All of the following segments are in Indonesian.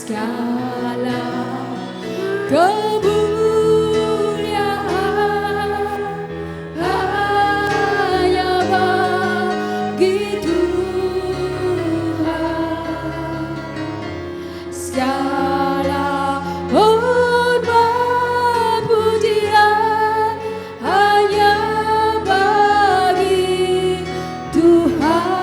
Segala kemuliaan hanya bagi Tuhan. Segala hormat pujian hanya bagi Tuhan.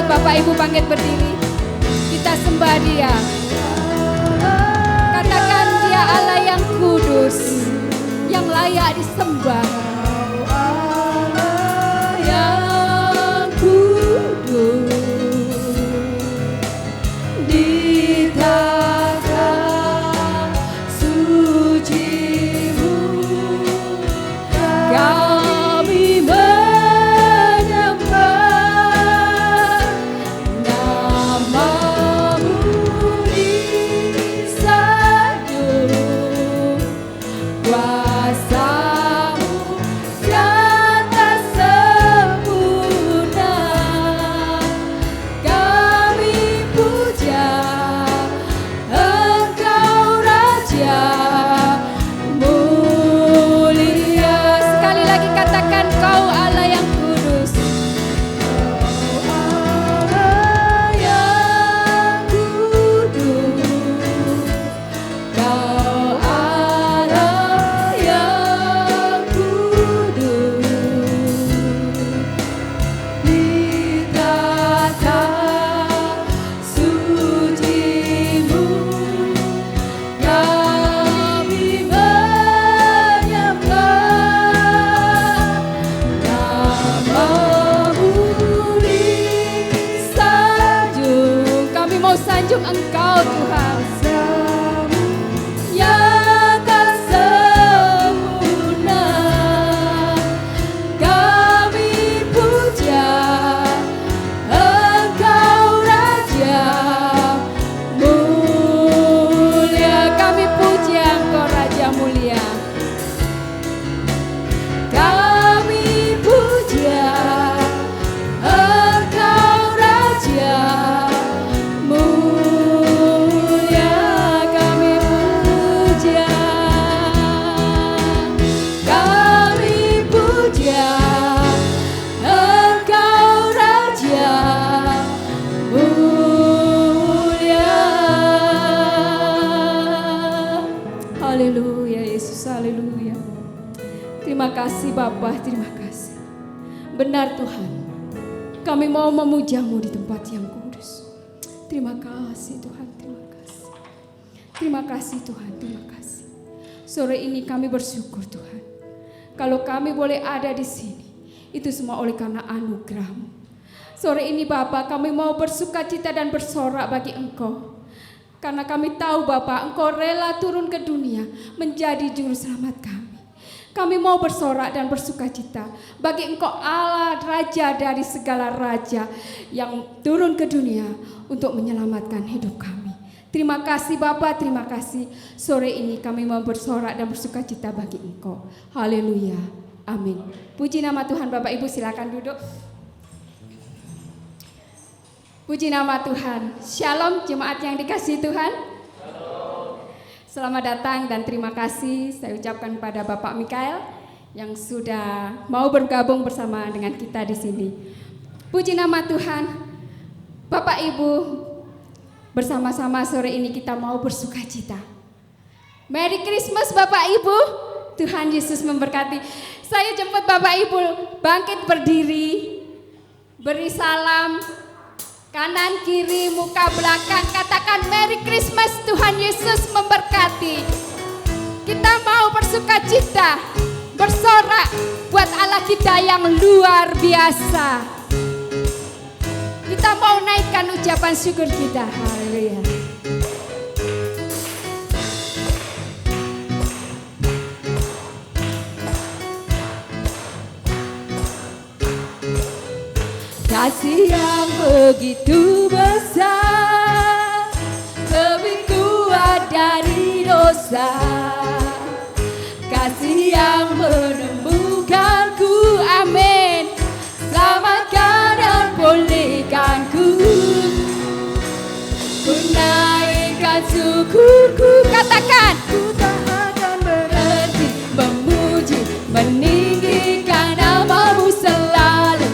Bapak Ibu bangkit berdiri, kita sembah Dia. Katakan Dia Allah yang kudus, yang layak disembah. Yang kudus di tata suci-Mu, kami menyembah. Namamu di Tuhan. Yang tak sempurna kami puja, Engkau Raja mulia. Kami puja Engkau Raja mulia. Kami puja, Engkau Raja mulia. Kami puja, kami puja, Engkau Raja mulia. Haleluya Yesus, haleluya. Terima kasih Bapa, terima kasih. Benar Tuhan, kami mau memujamu di tempat yang kudus. Terima kasih Tuhan, terima kasih. Terima kasih Tuhan, terima kasih. Sore ini kami bersyukur Tuhan. Kalau kami boleh ada di sini, itu semua oleh karena anugerah-Mu. Sore ini Bapa, kami mau bersukacita dan bersorak bagi Engkau. Karena kami tahu Bapa, Engkau rela turun ke dunia menjadi juru selamat kami. Kami mau bersorak dan bersukacita bagi Engkau Allah, Raja dari segala raja yang turun ke dunia untuk menyelamatkan hidup kami. Terima kasih Bapa, terima kasih. Sore ini kami mau bersorak dan bersukacita bagi Engkau. Haleluya, amin. Puji nama Tuhan. Bapak Ibu silakan duduk. Puji nama Tuhan. Shalom jemaat yang dikasihi Tuhan. Selamat datang dan terima kasih saya ucapkan kepada Bapak Mikael yang sudah mau bergabung bersama dengan kita di sini. Puji nama Tuhan. Bapak Ibu, bersama-sama sore ini kita mau bersukacita. Merry Christmas Bapak Ibu. Tuhan Yesus memberkati. Saya jemput Bapak Ibu bangkit berdiri, beri salam kanan kiri muka belakang, katakan Merry Christmas, Tuhan Yesus memberkati. Kita mau bersukacita, bersorak buat Allah kita yang luar biasa. Kita mau naikkan ucapan syukur kita. Haleluya. Kasih yang begitu besar, lebih kuat dari dosa. Kasih yang menemukanku, amin. Selamatkan dan pulihkanku. Ku naikkan syukurku, katakan. Ku tak akan berhenti memuji, meninggikan nama-Mu selalu.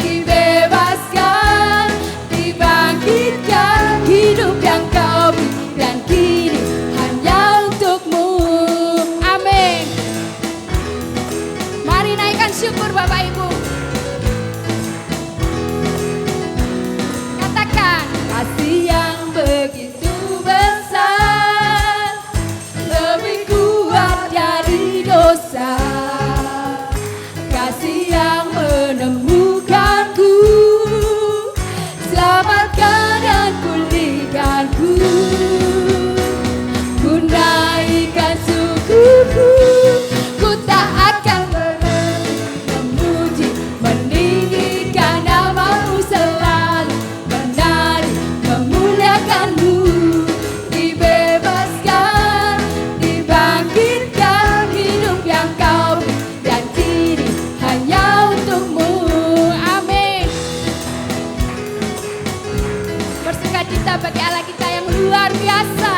Dibebaskan, dibangkitkan, hidup yang Kau beri dan kini hanya untuk-Mu. Amin. Mari naikkan syukur Bapak Ibu. Katakan, kasih yang begitu besar, lebih kuat dari dosa. Kasih yang menemukanku, selamatkan dan pulihkanku. Ku naikkan syukurku, ku tak akan berhenti memuji, meninggikan nama-Mu selalu, menari memuliakan-Mu. Dibebaskan, dibangkitkan, hidup yang Kau beri dan kini hanya untuk-Mu. Amin. bersukacita bagi Allah kita yang luar biasa.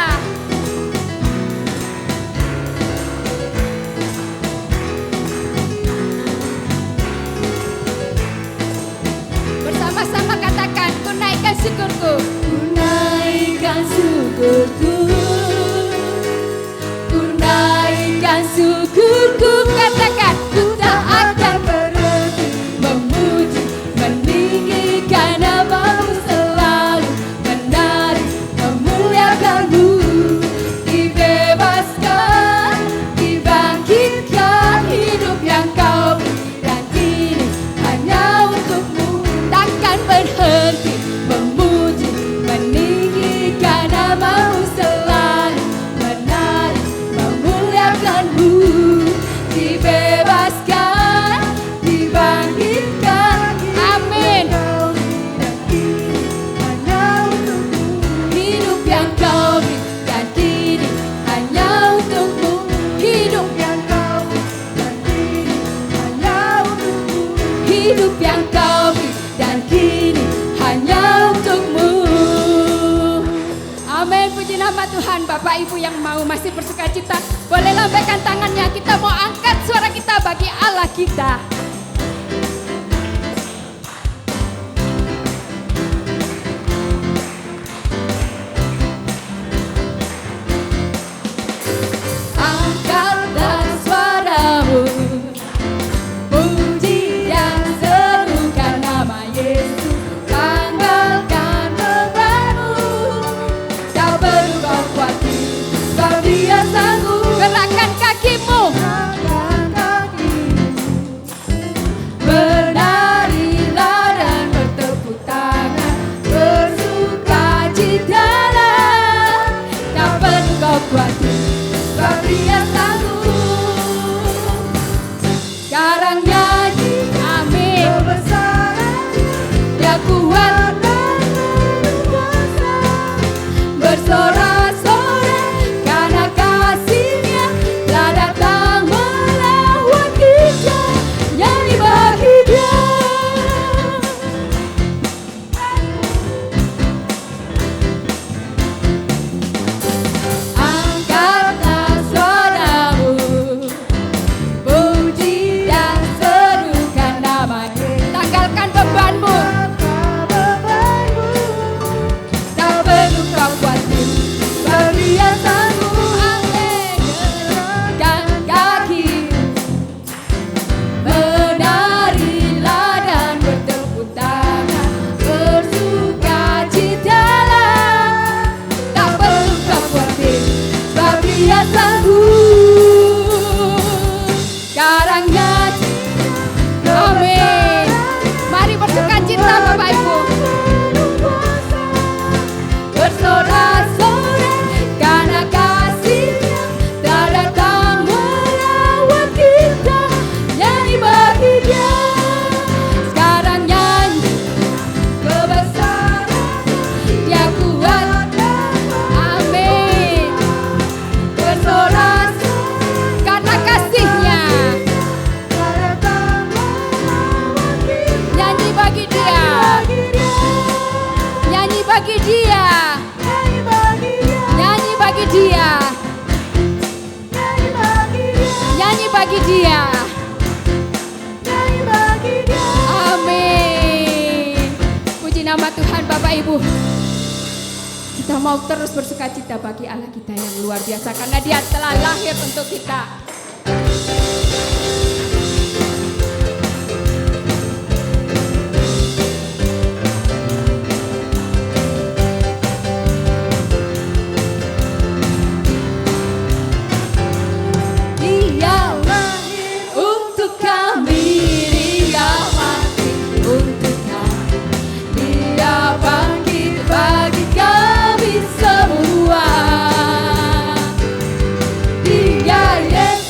Bersama-sama katakan, ku naikkan syukurku. Ku naikkan syukurku, ku naikkan syukurku, katakan. Ku tak akan berhenti memuji, meninggikan nama-Mu selalu, menari memuliakan-Mu. Tuhan, Bapak Ibu yang mau masih bersukacita, boleh lambaikan tangannya. Kita mau angkat suara kita bagi Allah kita. Angkatlah suaramu, puji dan serukan nama Yesus. Tanggalkan bebanmu, tak perlu kau khawatir, sebab Dia sanggup. Gerakkan kakimu, bernarilah dan bertepuk tangan, bersukacitalah, tak perlu kau khawatir, sebab Dia sanggup. Sekarang nyanyi, amin. Dia kuat dan berkuasa, bersorak-sorai karena kasih-Nya telah datang melawat kita. Nyanyi bagi Dia. Angkatlah suaramu, puji dan serukan nama Yesus. Tanggalkan bebanmu, tak perlu kau khawatir, sebab Dia sanggup. Amin. Gerakkan kaki, menarilah dan bertepuk tangan, bersukacitalah, tak perlu kau khawatir, sebab Dia sanggup. Sekarang nyanyi, amin. Mari bersukacita Bapak Ibu, bersorak-sorai karena kasih-Nya telah datang merawat kita. Nyanyi bagi Dia. Sekarang nyanyi, kebesaran Dia kuat, amin. Bersorak-sorai karena kasih-Nya. Nyanyi bagi Dia, nyanyi bagi Dia, nyanyi bagi Dia, nyanyi bagi Dia. Amin. Puji nama Tuhan. Bapak Ibu, kita mau terus bersukacita bagi Allah kita yang luar biasa, karena Dia telah lahir untuk kita. Dia lahir untuk kami, Dia mati untuk kami, Dia bangkit bagi kami semua. Dia Yesus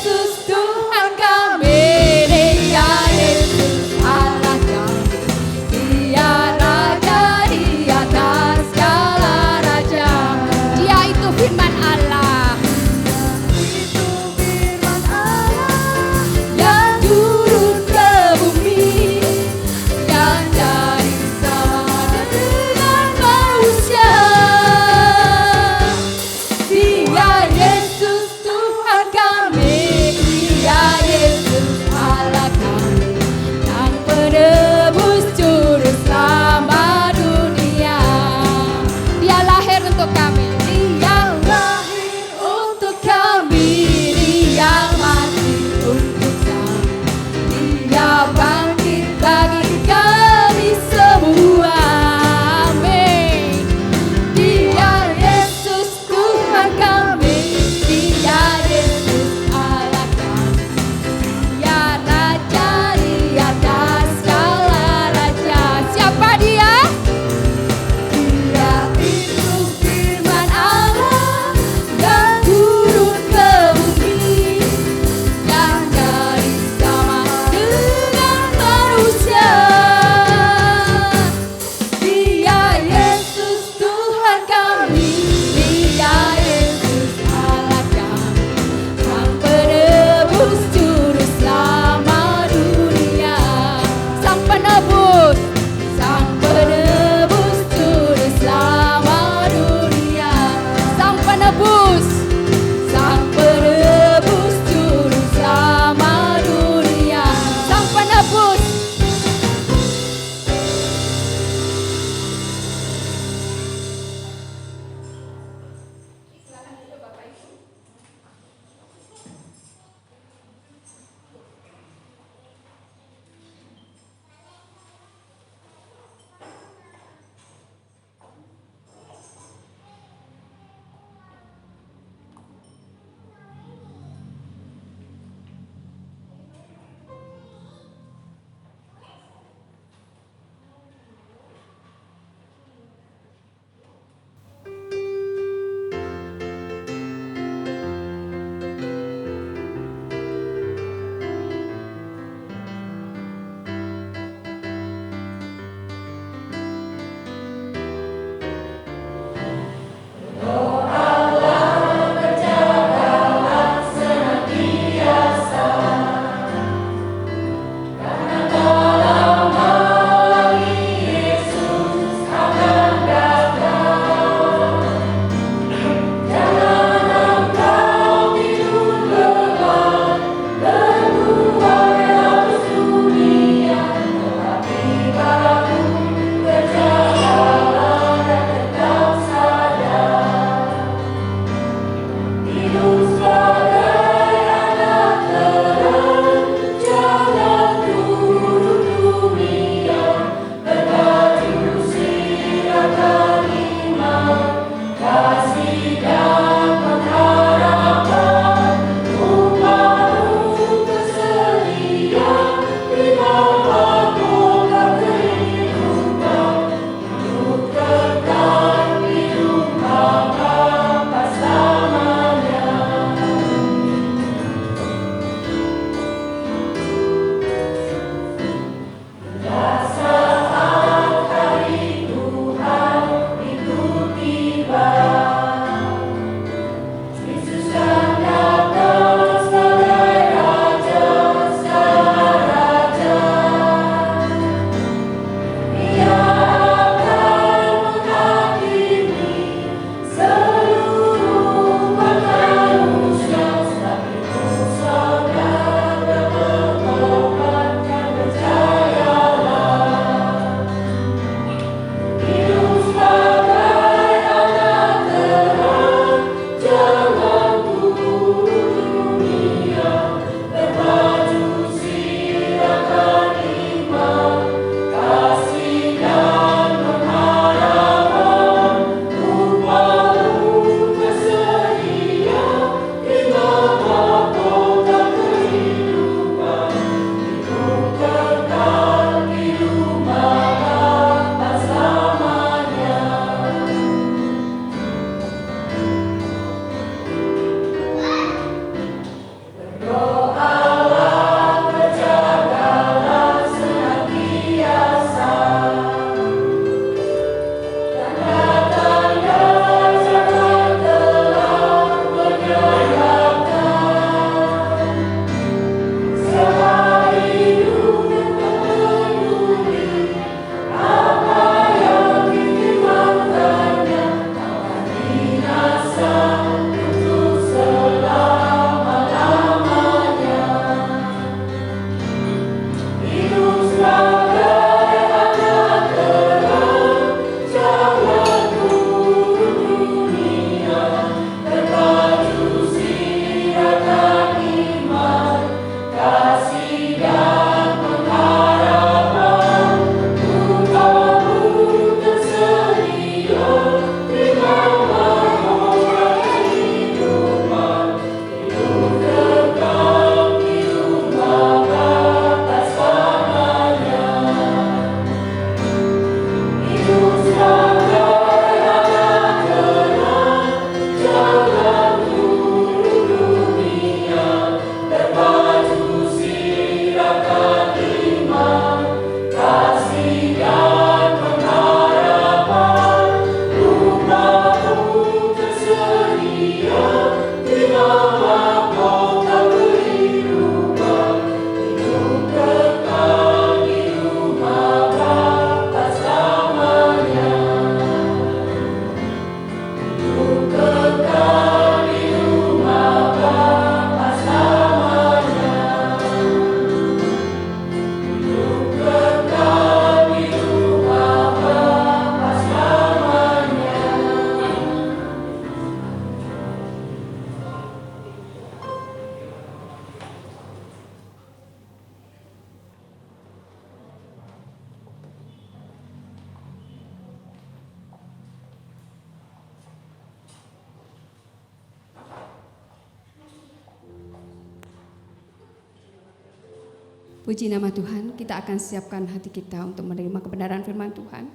Puji nama Tuhan, kita akan siapkan hati kita untuk menerima kebenaran firman Tuhan.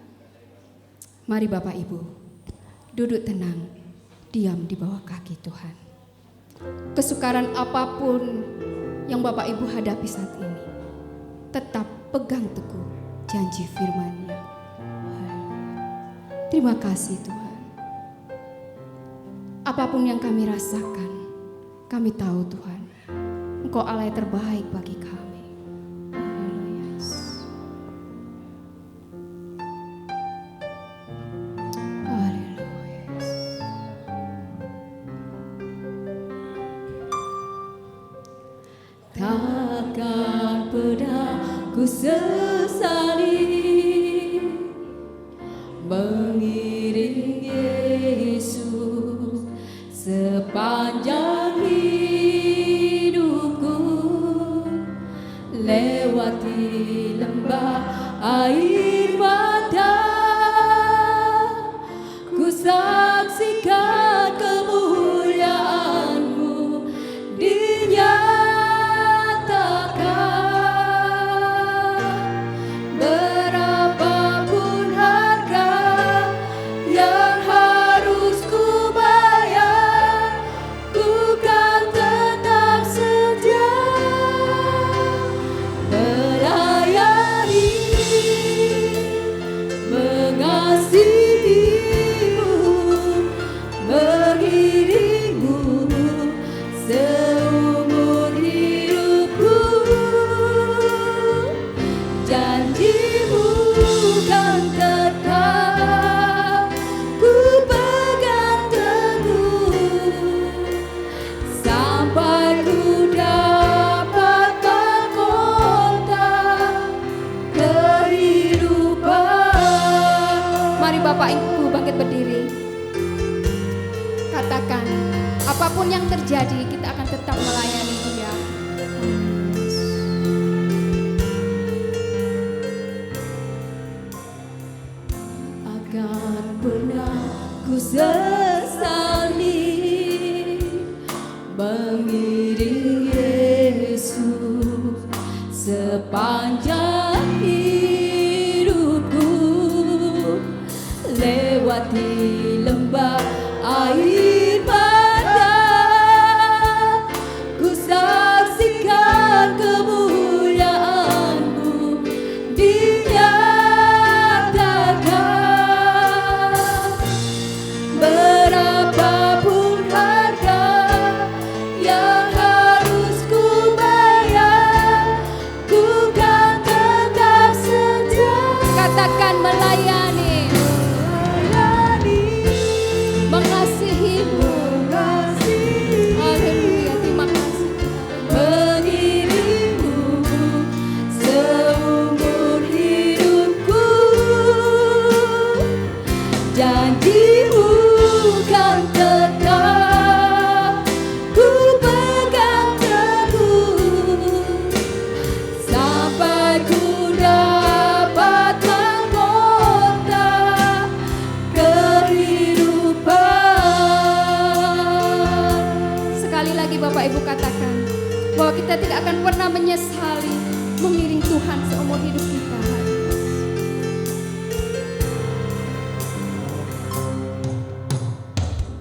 Mari Bapak Ibu, duduk tenang, diam di bawah kaki Tuhan. Kesukaran apapun yang Bapak Ibu hadapi saat ini, tetap pegang teguh janji firman-Nya. Terima kasih Tuhan. Apapun yang kami rasakan, kami tahu Tuhan, Engkau Allah yang terbaik bagi kami. Takkan pernah ku sesali mengiring Yesus sepanjang hidupku, lewati lembah air mata, ku saksikan kemuliaan-Mu dinyatakan. Berapapun harga yang harus ku bayar, ku kan tetap setia melayani, mengasihi-Mu, mengiring-Mu seumur hidupku. Janji-Mu kan tetap ku pegang teguh, sampai ku dapat mahkota kehidupan. Mari Bapak Ibu bangkit berdiri. Katakan, apapun yang terjadi, kita akan tetap melayani Dia. Akan pernah ku sesali mengiring Yesus sepanjang hidupku, lewati lembah air mata, ku saksikan kemuliaan-Mu dinyatakan. Berapapun harga yang harus ku bayar, ku kan tetap setia. Katakan melayani, Mengasihi-Mu, haleluya, terima kasih. mengiring-Mu seumur hidupku. Janji-Mu kan tetap ku pegang teguh, sampai ku dapat mahkota kehidupan. Sekali lagi Bapak Ibu katakan bahwa kita tidak akan pernah menyesali mengiring Tuhan seumur hidup kita.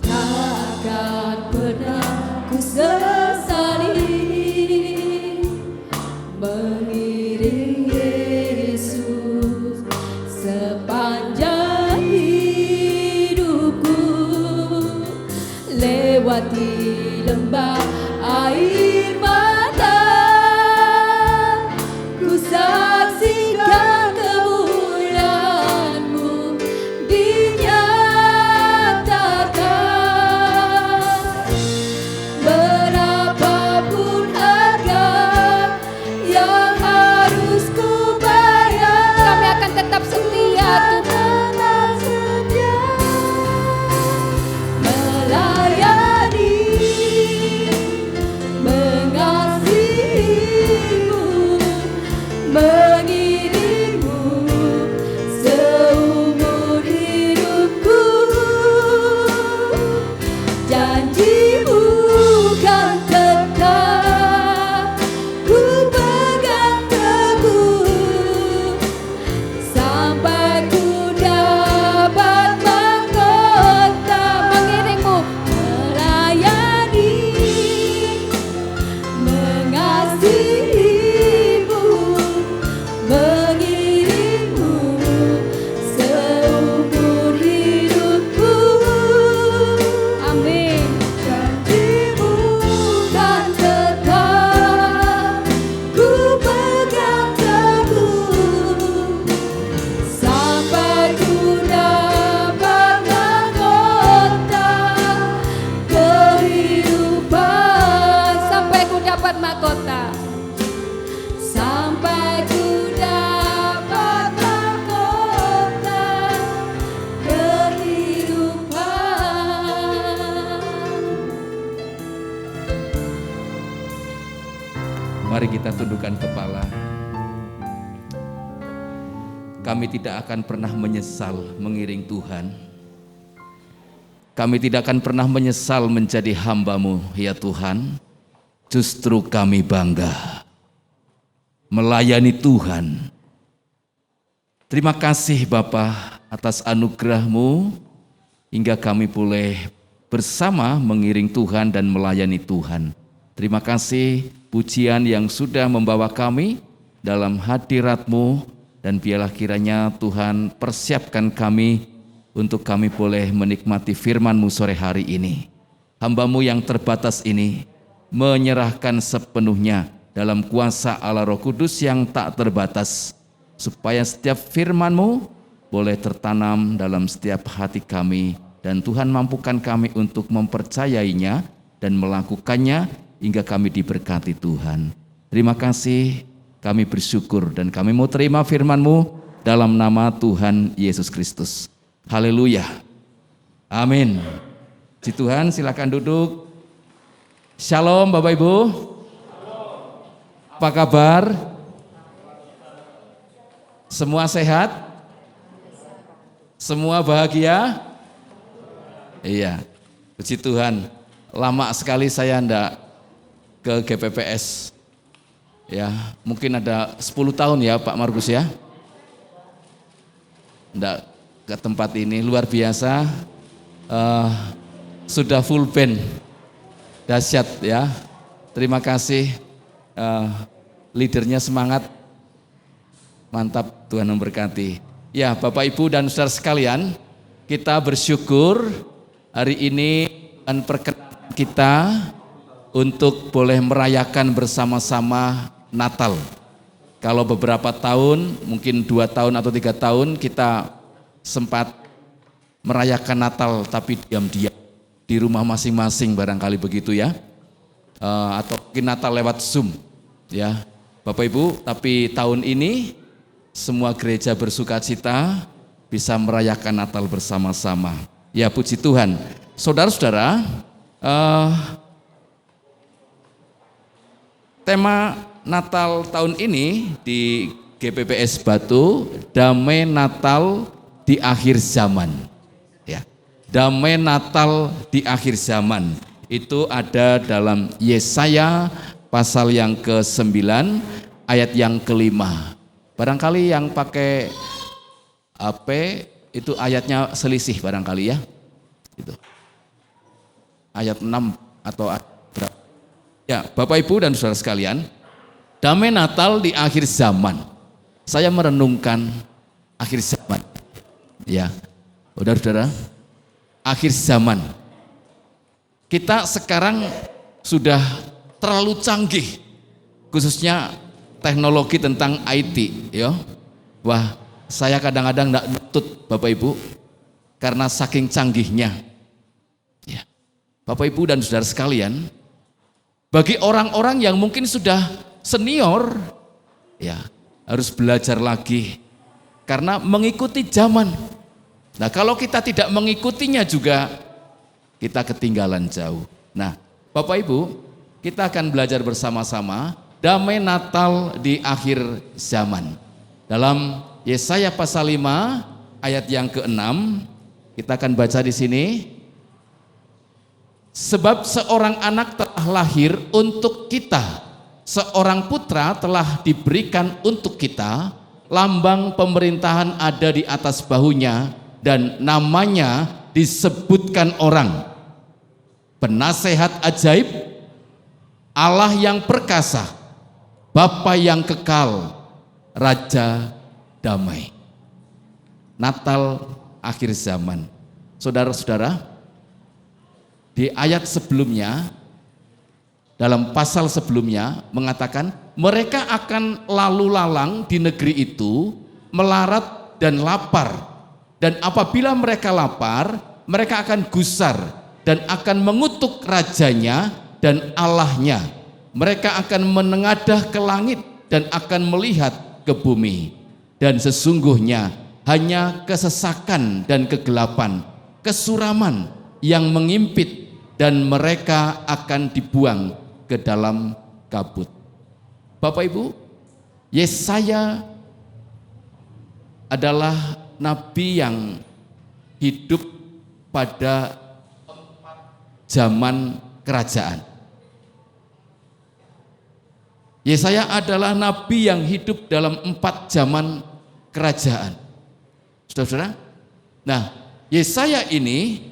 Takkan pernah ku sesali mengiring Yesus sepanjang hidupku, lewati lembah air mata, ku saksikan kemuliaan-Mu dinyatakan. Berapapun harga yang harus ku bayar, Kami akan tetap setia Tuhan. tetap setia melayani, Mari kita tundukkan kepala. Kami tidak akan pernah menyesal mengiring Tuhan. Kami tidak akan pernah menyesal menjadi hamba-Mu, ya Tuhan. Justru kami bangga melayani Tuhan. Terima kasih Bapa atas anugerah-Mu hingga kami boleh bersama mengiring Tuhan dan melayani Tuhan. Terima kasih pujian yang sudah membawa kami dalam hadirat-Mu, dan biarlah kiranya Tuhan persiapkan kami untuk kami boleh menikmati firman-Mu sore hari ini. Hamba-Mu yang terbatas ini menyerahkan sepenuhnya dalam kuasa Allah Roh Kudus yang tak terbatas, supaya setiap firman-Mu boleh tertanam dalam setiap hati kami, dan Tuhan mampukan kami untuk mempercayainya dan melakukannya hingga kami diberkati Tuhan. Terima kasih, kami bersyukur dan kami mau terima firman-Mu dalam nama Tuhan Yesus Kristus. Haleluya. Amin. Puji Tuhan, silakan duduk. Shalom Bapak Ibu. Apa kabar? Semua sehat? Semua bahagia? Iya, puji Tuhan. Lama sekali saya enggak ke GPPS. Ya, mungkin ada 10 tahun ya Pak Markus ya. Enggak ke tempat ini, luar biasa. Sudah full band. Dahsyat ya. Terima kasih. Leadernya semangat. Mantap, Tuhan memberkati. Ya, Bapak Ibu dan saudara sekalian, kita bersyukur hari ini dan perkenan kita untuk boleh merayakan bersama-sama Natal. Kalau beberapa tahun, mungkin 2 tahun atau 3 tahun kita sempat merayakan Natal tapi diam-diam di rumah masing-masing, barangkali begitu ya. Atau mungkin Natal lewat Zoom ya. Bapak Ibu, tapi tahun ini semua gereja bersukacita bisa merayakan Natal bersama-sama. Ya, puji Tuhan. Saudara-saudara, tema Natal tahun ini di GPPS Batu, Damai Natal di Akhir Zaman. Ya, Damai Natal di Akhir Zaman. Itu ada dalam Yesaya pasal yang ke-9 ayat yang ke-5. Barangkali yang pakai HP itu ayatnya selisih barangkali ya. Itu. Ayat 6 atau berapa? Ya, Bapak Ibu dan saudara sekalian, damai Natal di akhir zaman. Saya merenungkan akhir zaman. Ya, saudara-saudara, akhir zaman. Kita sekarang sudah terlalu canggih, khususnya teknologi tentang IT, ya. Wah, saya kadang-kadang enggak nutut Bapak Ibu karena saking canggihnya. Ya. Bapak Ibu dan saudara sekalian, bagi orang-orang yang mungkin sudah senior, ya, harus belajar lagi karena mengikuti zaman. Nah, kalau kita tidak mengikutinya juga kita ketinggalan jauh. Nah, Bapak Ibu, kita akan belajar bersama-sama damai Natal di akhir zaman. Dalam Yesaya pasal 5 ayat yang ke-6, kita akan baca di sini. Sebab seorang anak telah lahir untuk kita, seorang putra telah diberikan untuk kita, lambang pemerintahan ada di atas bahunya, dan namanya disebutkan orang Penasehat ajaib, Allah yang perkasa, Bapa yang kekal, Raja damai. Natal akhir zaman. Saudara-saudara, di ayat sebelumnya, dalam pasal sebelumnya mengatakan mereka akan lalu lalang di negeri itu, melarat dan lapar, dan apabila mereka lapar, mereka akan gusar dan akan mengutuk rajanya dan Allahnya. Mereka akan menengadah ke langit dan akan melihat ke bumi, dan sesungguhnya hanya kesesakan dan kegelapan, kesuraman yang mengimpit, dan mereka akan dibuang ke dalam kabut. Bapak Ibu, Yesaya adalah nabi yang hidup pada zaman kerajaan. Yesaya adalah nabi yang hidup dalam 4 zaman kerajaan. Saudara-saudara, nah Yesaya ini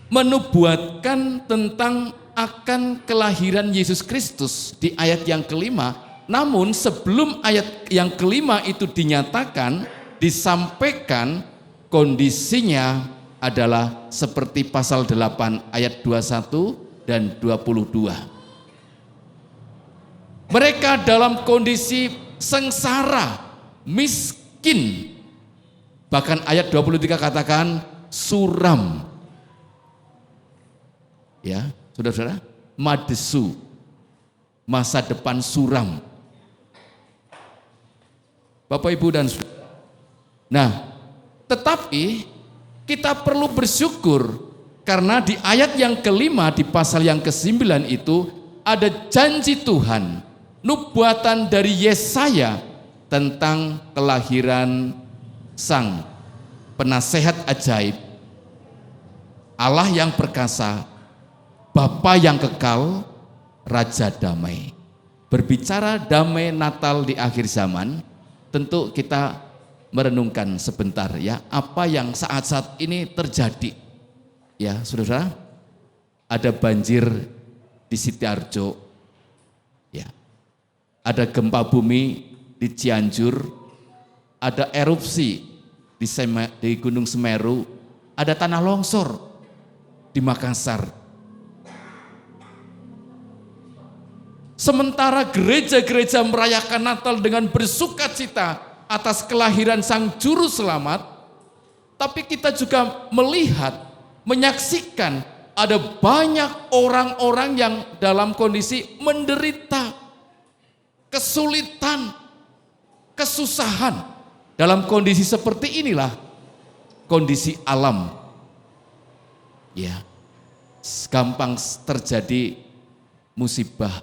menubuatkan tentang akan kelahiran Yesus Kristus di ayat yang kelima. Namun sebelum ayat yang kelima itu dinyatakan, disampaikan kondisinya adalah seperti pasal 8 ayat 21 dan 22. Mereka dalam kondisi sengsara, miskin. Bahkan ayat 23 katakan suram. Ya, saudara-saudara, madesu, masa depan suram. Bapak Ibu dan saudara. Nah, tetapi kita perlu bersyukur karena di ayat yang kelima di pasal yang ke-9 itu ada janji Tuhan, nubuatan dari Yesaya tentang kelahiran Sang Penasehat ajaib, Allah yang perkasa, Bapa yang kekal, Raja damai. Berbicara damai Natal di akhir zaman, tentu kita merenungkan sebentar ya, apa yang saat-saat ini terjadi. Ya, saudara, ada banjir di Sidoarjo, ya, ada gempa bumi di Cianjur, ada erupsi di Gunung Semeru, ada tanah longsor di Makassar. Sementara gereja-gereja merayakan Natal dengan bersukacita atas kelahiran Sang Juru Selamat, tapi kita juga melihat, menyaksikan ada banyak orang-orang yang dalam kondisi menderita, kesulitan, kesusahan. Dalam kondisi seperti inilah kondisi alam. Ya, gampang terjadi musibah.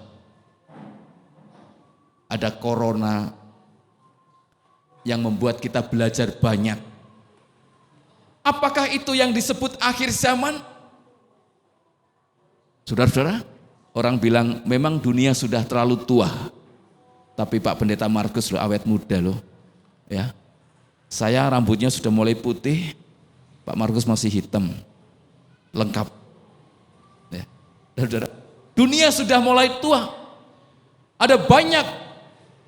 Ada corona yang membuat kita belajar banyak. Apakah itu yang disebut akhir zaman? Saudara-saudara, orang bilang memang dunia sudah terlalu tua. Tapi Pak Pendeta Markus loh awet muda loh. Ya. Saya rambutnya sudah mulai putih, Pak Markus masih hitam. Lengkap. Ya. Saudara, dunia sudah mulai tua. Ada banyak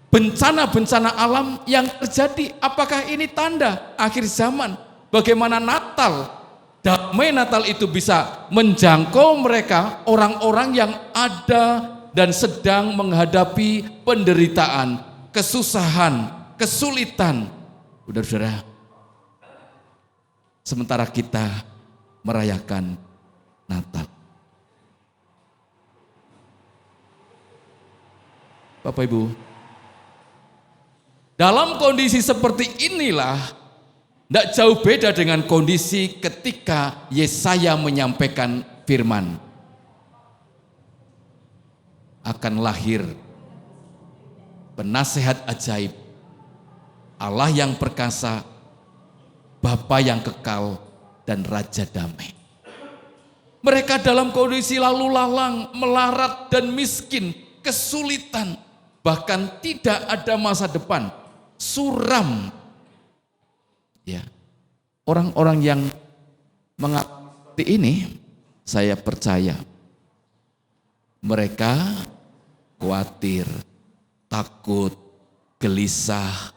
bencana-bencana alam yang terjadi. Apakah ini tanda akhir zaman? Bagaimana Natal, damai Natal itu bisa menjangkau mereka, orang-orang yang ada dan sedang menghadapi penderitaan, kesusahan, kesulitan. Saudara-saudara, sementara kita merayakan Natal. Bapak Ibu, dalam kondisi seperti inilah tidak jauh beda dengan kondisi ketika Yesaya menyampaikan firman. Akan lahir penasehat ajaib, Allah yang perkasa, Bapa yang kekal, dan Raja damai. Mereka dalam kondisi lalu lalang, melarat dan miskin, kesulitan, bahkan tidak ada masa depan, suram. Ya, orang-orang yang mengalami seperti ini, saya percaya mereka khawatir, takut, gelisah,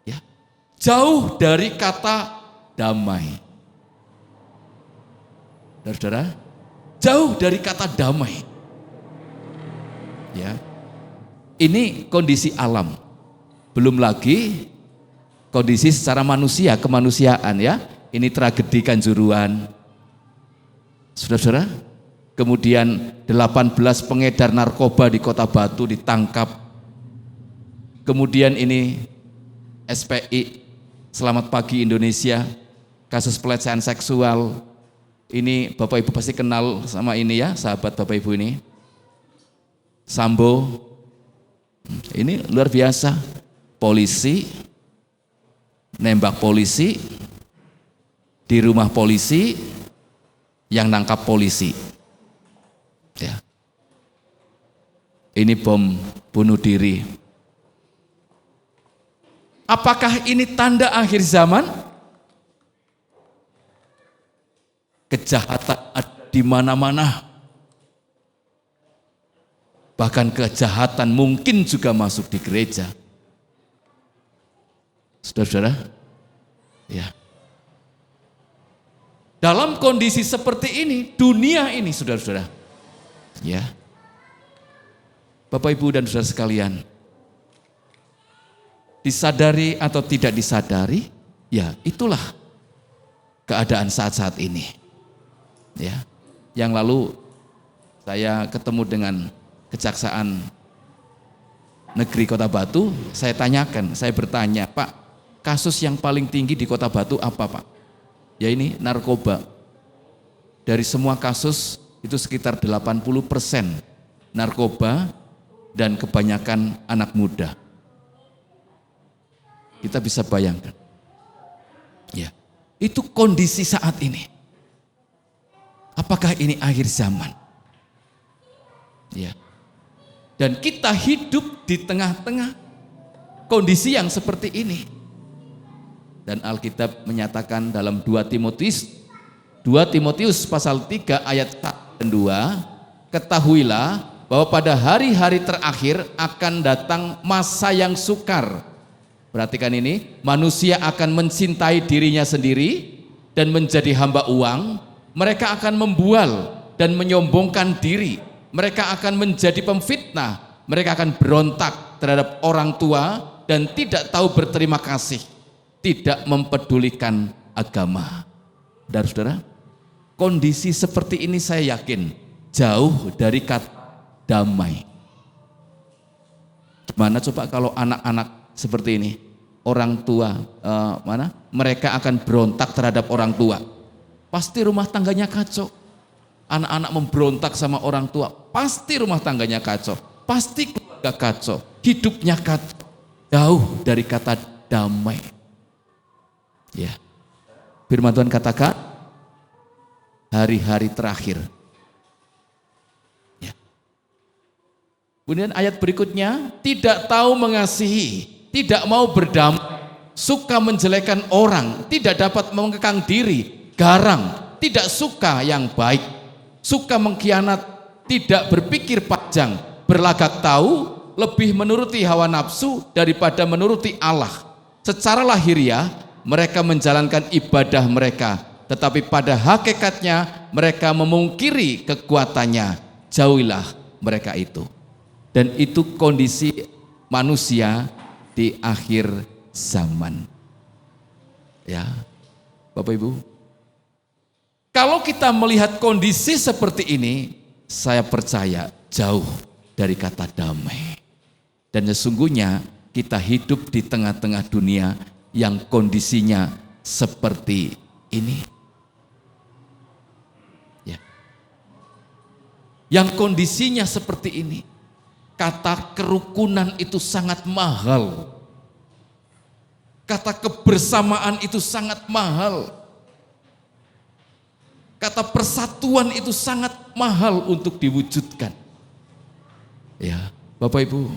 ya, jauh dari kata damai. Saudara, jauh dari kata damai. Ya, ini kondisi alam, belum lagi kondisi secara manusia, kemanusiaan ya. Ini tragedi Kanjuruhan. Saudara-saudara, kemudian 18 pengedar narkoba di Kota Batu ditangkap. Kemudian ini SPI, Selamat Pagi Indonesia, kasus pelecehan seksual. Ini Bapak Ibu pasti kenal sama ini ya, sahabat Bapak Ibu ini. Sambo Ini luar biasa. Polisi, nembak polisi, di rumah polisi, yang nangkap polisi. Ya. Ini bom bunuh diri. Apakah ini tanda akhir zaman? Kejahatan ada di mana-mana. Bahkan kejahatan mungkin juga masuk di gereja. Saudara-saudara, ya. Dalam kondisi seperti ini, dunia ini, saudara-saudara, ya. Bapak, Ibu, dan saudara sekalian, disadari atau tidak disadari, ya itulah keadaan saat-saat ini. Ya, yang lalu saya ketemu dengan Kejaksaan Negeri Kota Batu, saya tanyakan, saya bertanya, Pak, kasus yang paling tinggi di Kota Batu apa, Pak? Ya ini narkoba. Dari semua kasus itu sekitar 80% narkoba dan kebanyakan anak muda. Kita bisa bayangkan. Ya, itu kondisi saat ini. Apakah ini akhir zaman? Ya. Dan kita hidup di tengah-tengah kondisi yang seperti ini. Dan Alkitab menyatakan dalam 2 Timotius pasal 3 ayat 1 dan 2, ketahuilah bahwa pada hari-hari terakhir akan datang masa yang sukar. Perhatikan ini, manusia akan mencintai dirinya sendiri dan menjadi hamba uang. Mereka akan membual dan menyombongkan diri. Mereka akan menjadi pemfitnah. Mereka akan berontak terhadap orang tua dan tidak tahu berterima kasih. Tidak mempedulikan agama. Saudara-saudara, kondisi seperti ini saya yakin jauh dari kata damai. Gimana coba kalau anak-anak seperti ini? Orang tua mereka akan berontak terhadap orang tua. Pasti rumah tangganya kacau. Anak-anak memberontak sama orang tua, pasti rumah tangganya kacau, pasti keluarga kacau, hidupnya kacau, jauh dari kata damai. Ya, firman Tuhan katakan hari-hari terakhir. Ya. Kemudian ayat berikutnya, tidak tahu mengasihi, tidak mau berdamai, suka menjelekan orang, tidak dapat mengekang diri, garang, tidak suka yang baik, suka mengkhianat, tidak berpikir panjang, berlagak tahu, lebih menuruti hawa nafsu daripada menuruti Allah. Secara lahiriah mereka menjalankan ibadah mereka, tetapi pada hakikatnya mereka memungkiri kekuatannya. Jauhilah mereka itu. Dan itu kondisi manusia di akhir zaman. Ya, Bapak Ibu. Kalau kita melihat kondisi seperti ini, saya percaya jauh dari kata damai. Dan sesungguhnya kita hidup di tengah-tengah dunia yang kondisinya seperti ini. Ya. Yang kondisinya seperti ini. Kata kerukunan itu sangat mahal. Kata kebersamaan itu sangat mahal. Kata persatuan itu sangat mahal untuk diwujudkan. Ya, Bapak Ibu.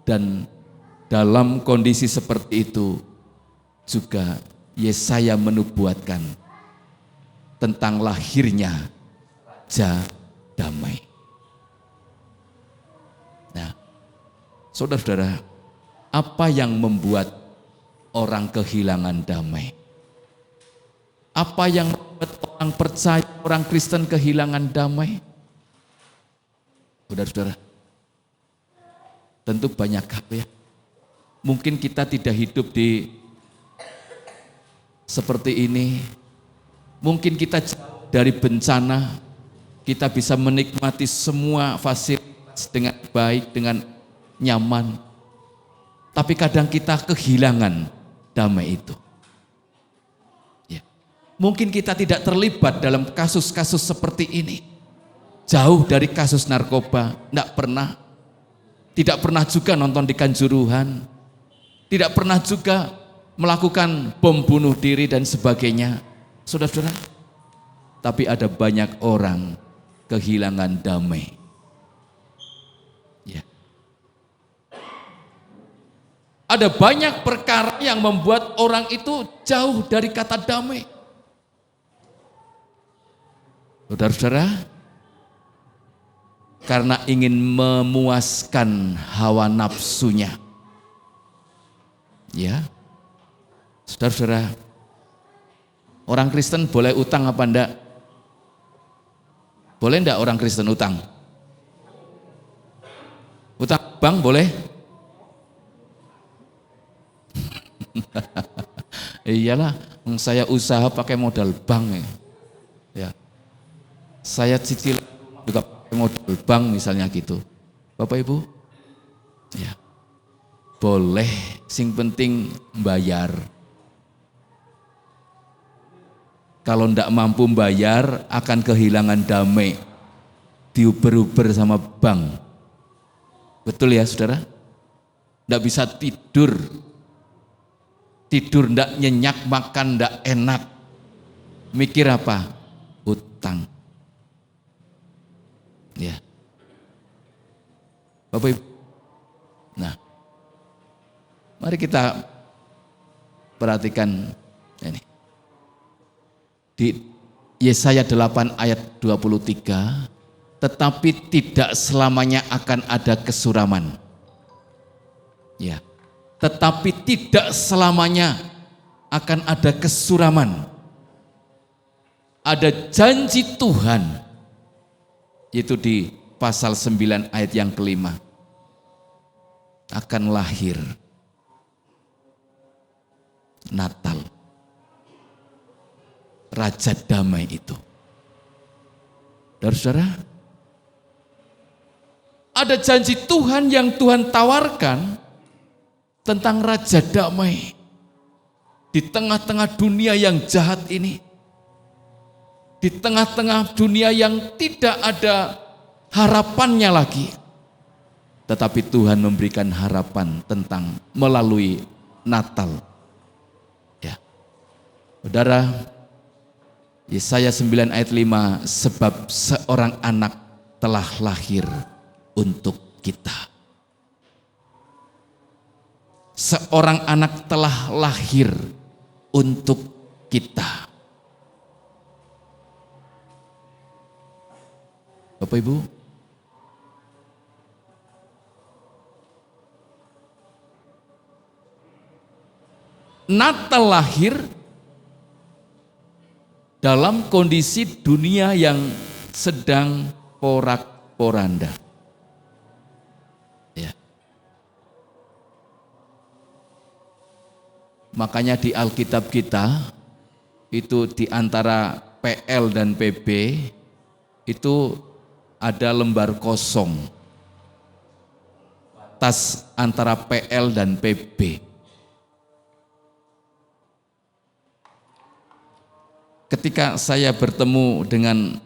Dan dalam kondisi seperti itu juga Yesaya menubuatkan tentang lahirnya Raja Damai. Nah, saudara-saudara, apa yang membuat orang kehilangan damai? Apa yang membuat orang percaya, orang Kristen kehilangan damai? Saudara-saudara, tentu banyak hal ya. Mungkin kita tidak hidup di seperti ini. Mungkin kita jauh dari bencana. Kita bisa menikmati semua fasilitas dengan baik, dengan nyaman. Tapi kadang kita kehilangan damai itu. Mungkin kita tidak terlibat dalam kasus-kasus seperti ini. Jauh dari kasus narkoba, tidak pernah. tidak pernah juga nonton di Kanjuruhan, tidak pernah juga melakukan bom bunuh diri dan sebagainya. Saudara-saudara, tapi ada banyak orang kehilangan damai. Ya. Ada banyak perkara yang membuat orang itu jauh dari kata damai. Saudara-saudara, karena ingin memuaskan hawa nafsunya. Ya. Saudara-saudara, orang Kristen boleh utang apa enggak? Boleh enggak orang Kristen utang? Utang bank boleh? Iyalah, saya usaha pakai modal bank ya. Saya cicil juga pakai modal bank misalnya gitu. Bapak Ibu, ya boleh, sing penting bayar. Kalau ndak mampu bayar akan kehilangan damai, diuber-uber sama bank. Betul ya saudara? Ndak bisa tidur ndak nyenyak, makan ndak enak. Mikir apa? Utang. Ya. Bapak Ibu. Nah, mari kita perhatikan ini. Di Yesaya 8 ayat 23, tetapi tidak selamanya akan ada kesuraman. Ya. Tetapi tidak selamanya akan ada kesuraman. Ada janji Tuhan, yaitu di pasal 9 ayat yang kelima. Akan lahir Natal, Raja Damai itu. Saudara, ada janji Tuhan yang Tuhan tawarkan tentang Raja Damai di tengah-tengah dunia yang jahat ini, di tengah-tengah dunia yang tidak ada harapannya lagi. Tetapi Tuhan memberikan harapan tentang melalui Natal. Ya. Saudara, Yesaya 9 ayat 5, sebab seorang anak telah lahir untuk kita. Seorang anak telah lahir untuk kita. Bapak Ibu, Natal lahir dalam kondisi dunia yang sedang porak-poranda. Ya. Makanya di Alkitab kita itu di antara PL dan PB itu ada lembar kosong batas antara PL dan PB. Ketika saya bertemu dengan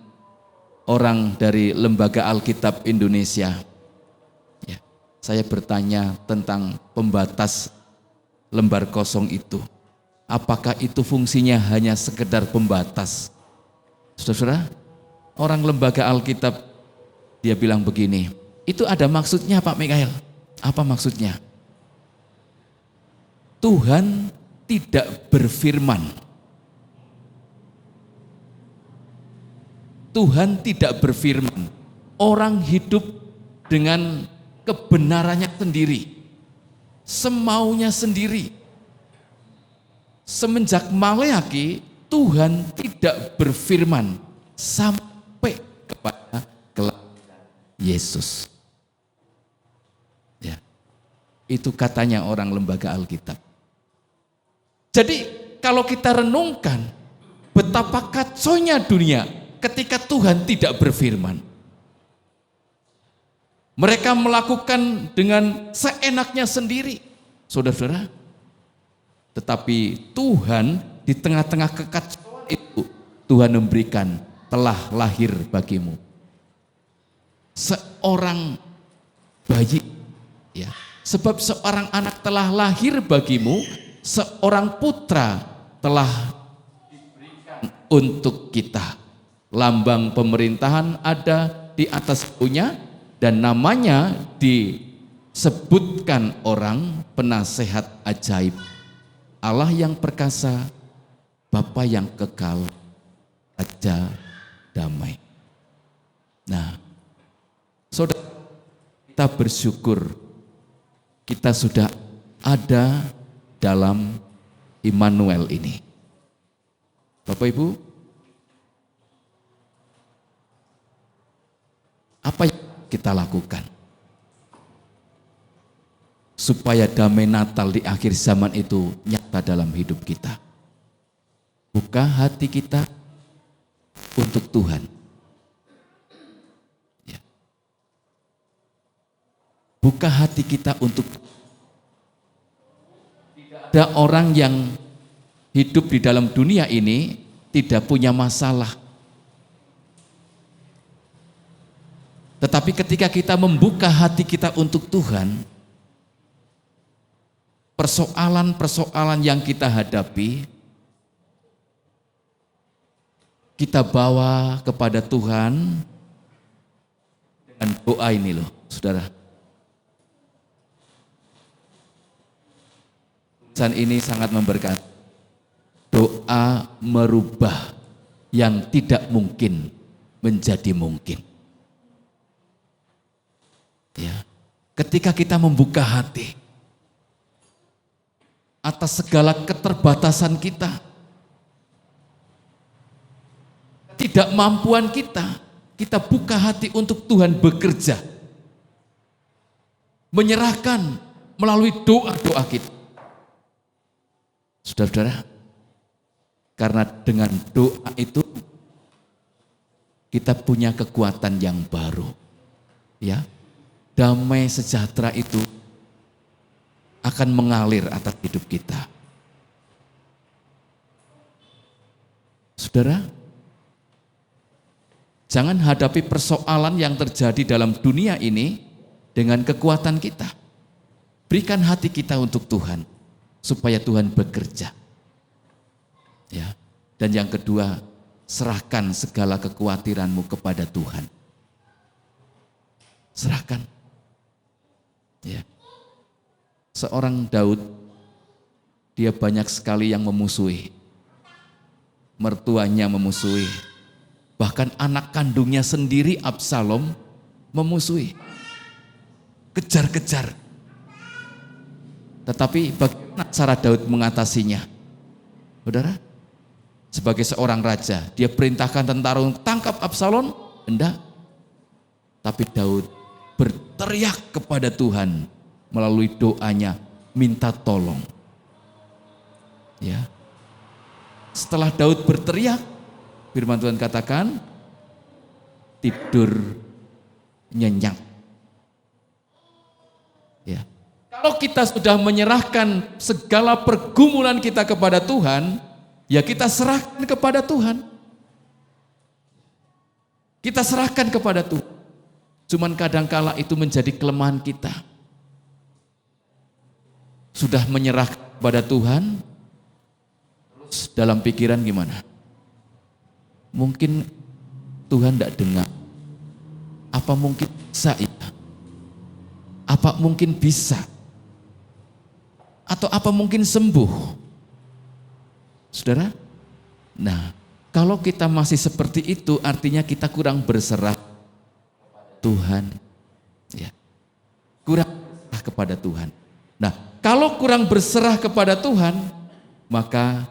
orang dari Lembaga Alkitab Indonesia, ya, saya bertanya tentang pembatas lembar kosong itu. Apakah itu fungsinya hanya sekedar pembatas? Saudara, orang Lembaga Alkitab dia bilang begini, itu ada maksudnya Pak Mikael. Apa maksudnya? Tuhan tidak berfirman. Tuhan tidak berfirman. Orang hidup dengan kebenarannya sendiri, semaunya sendiri. Semenjak Maleaki, Tuhan tidak berfirman sampai kepada kelahiran Yesus. Ya, itu katanya orang Lembaga Alkitab. Jadi kalau kita renungkan betapa kacaunya dunia ketika Tuhan tidak berfirman. Mereka melakukan dengan seenaknya sendiri, saudara-saudara. Tetapi Tuhan di tengah-tengah kekacauan itu, Tuhan memberikan telah lahir bagimu seorang bayi Ya, sebab seorang anak telah lahir bagimu, seorang putra telah diberikan untuk kita. Lambang pemerintahan ada di atas punya, dan namanya disebutkan orang penasehat ajaib, Allah yang perkasa, Bapa yang kekal, Raja damai. Nah, saudara, kita bersyukur kita sudah ada dalam Immanuel ini. Bapak Ibu, apa yang kita lakukan supaya damai Natal di akhir zaman itu nyata dalam hidup kita? Buka hati kita untuk Tuhan. Ya. Buka hati kita untuk. Tidak ada orang yang hidup di dalam dunia ini tidak punya masalah. Tetapi ketika kita membuka hati kita untuk Tuhan, persoalan-persoalan yang kita hadapi, kita bawa kepada Tuhan dengan doa ini loh, saudara. Tulisan ini sangat memberkati. Doa merubah yang tidak mungkin menjadi mungkin. Ya, ketika kita membuka hati atas segala keterbatasan kita, ketidakmampuan kita, kita buka hati untuk Tuhan bekerja, menyerahkan melalui doa-doa kita. Saudara-saudara, karena dengan doa itu kita punya kekuatan yang baru, ya. Damai sejahtera itu akan mengalir atas hidup kita. Saudara, jangan hadapi persoalan yang terjadi dalam dunia ini dengan kekuatan kita. Berikan hati kita untuk Tuhan, supaya Tuhan bekerja. Ya. Dan yang kedua, serahkan segala kekhawatiranmu kepada Tuhan. Serahkan. Ya. Seorang Daud, dia banyak sekali yang memusuhi. Mertuanya memusuhi. Bahkan anak kandungnya sendiri Absalom memusuhi. Kejar-kejar. Tetapi bagaimana cara Daud mengatasinya? Saudara, sebagai seorang raja, dia perintahkan tentara untuk tangkap Absalom? Enggak. Tapi Daud berteriak kepada Tuhan melalui doanya, minta tolong. Ya. Setelah Daud berteriak, firman Tuhan katakan, tidur nyenyak. Ya. Kalau kita sudah menyerahkan segala pergumulan kita kepada Tuhan, ya kita serahkan kepada Tuhan. Kita serahkan kepada Tuhan. Cuman kadangkala itu menjadi kelemahan kita. Sudah menyerah kepada Tuhan, terus dalam pikiran gimana? Mungkin Tuhan tidak dengar. Apa mungkin bisa ya? Apa mungkin bisa? Atau apa mungkin sembuh? Saudara? Nah, kalau kita masih seperti itu, artinya kita kurang berserah Tuhan, ya, kurang berserah kepada Tuhan. Nah, kalau kurang berserah kepada Tuhan, maka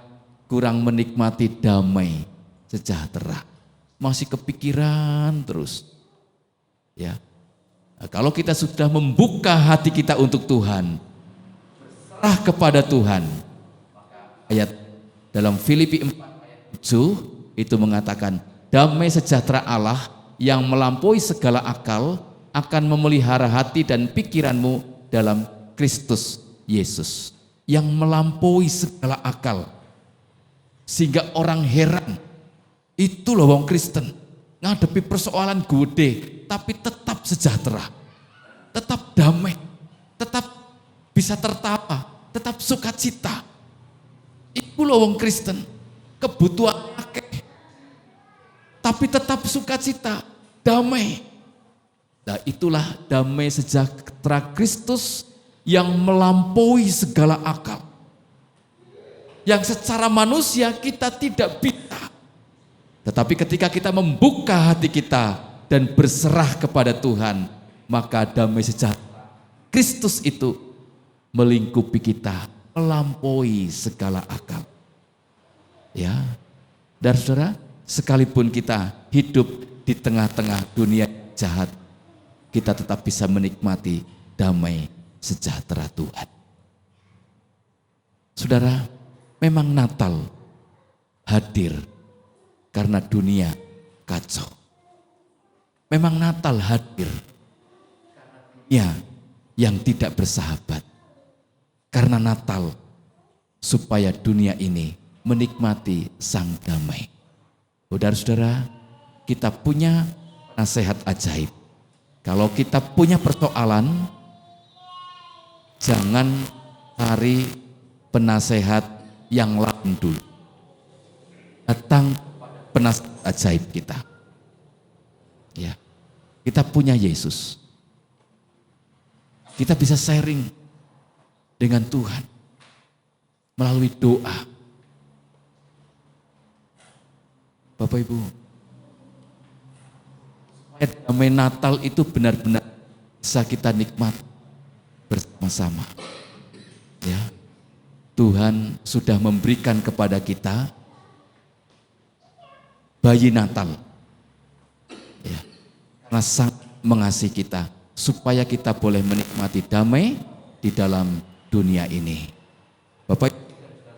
kurang menikmati damai sejahtera. Masih kepikiran terus, ya. Nah, kalau kita sudah membuka hati kita untuk Tuhan, berserah kepada Tuhan, ayat dalam Filipi 4:7 itu mengatakan, damai sejahtera Allah yang melampaui segala akal akan memelihara hati dan pikiranmu dalam Kristus Yesus. Yang melampaui segala akal. Sehingga orang heran, itu loh wong Kristen, ngadepi persoalan gede, tapi tetap sejahtera, tetap damai, tetap bisa tertawa, tetap sukacita. Iku lho wong Kristen, kebutuhan akeh, tapi tetap sukacita, damai. Nah, itulah damai sejahtera Kristus yang melampaui segala akal. Yang secara manusia kita tidak bisa. Tetapi ketika kita membuka hati kita dan berserah kepada Tuhan, maka damai sejahtera Kristus itu melingkupi kita, melampaui segala akal. Ya, dan saudara, sekalipun kita hidup di tengah-tengah dunia jahat, kita tetap bisa menikmati damai sejahtera Tuhan. Saudara, memang Natal hadir karena dunia kacau. Memang Natal hadir karena dunia yang tidak bersahabat. Karena Natal supaya dunia ini menikmati sang damai. Saudara-saudara, kita punya nasihat ajaib. Kalau kita punya persoalan, jangan cari penasehat yang lain dulu. Datang penasehat ajaib kita. Ya, kita punya Yesus. Kita bisa sharing dengan Tuhan melalui doa. Bapak Ibu, damai Natal itu benar-benar bisa kita nikmat bersama-sama. Ya, Tuhan sudah memberikan kepada kita bayi Natal. Ya, karena sangat mengasihi kita, supaya kita boleh menikmati damai di dalam dunia ini. Bapak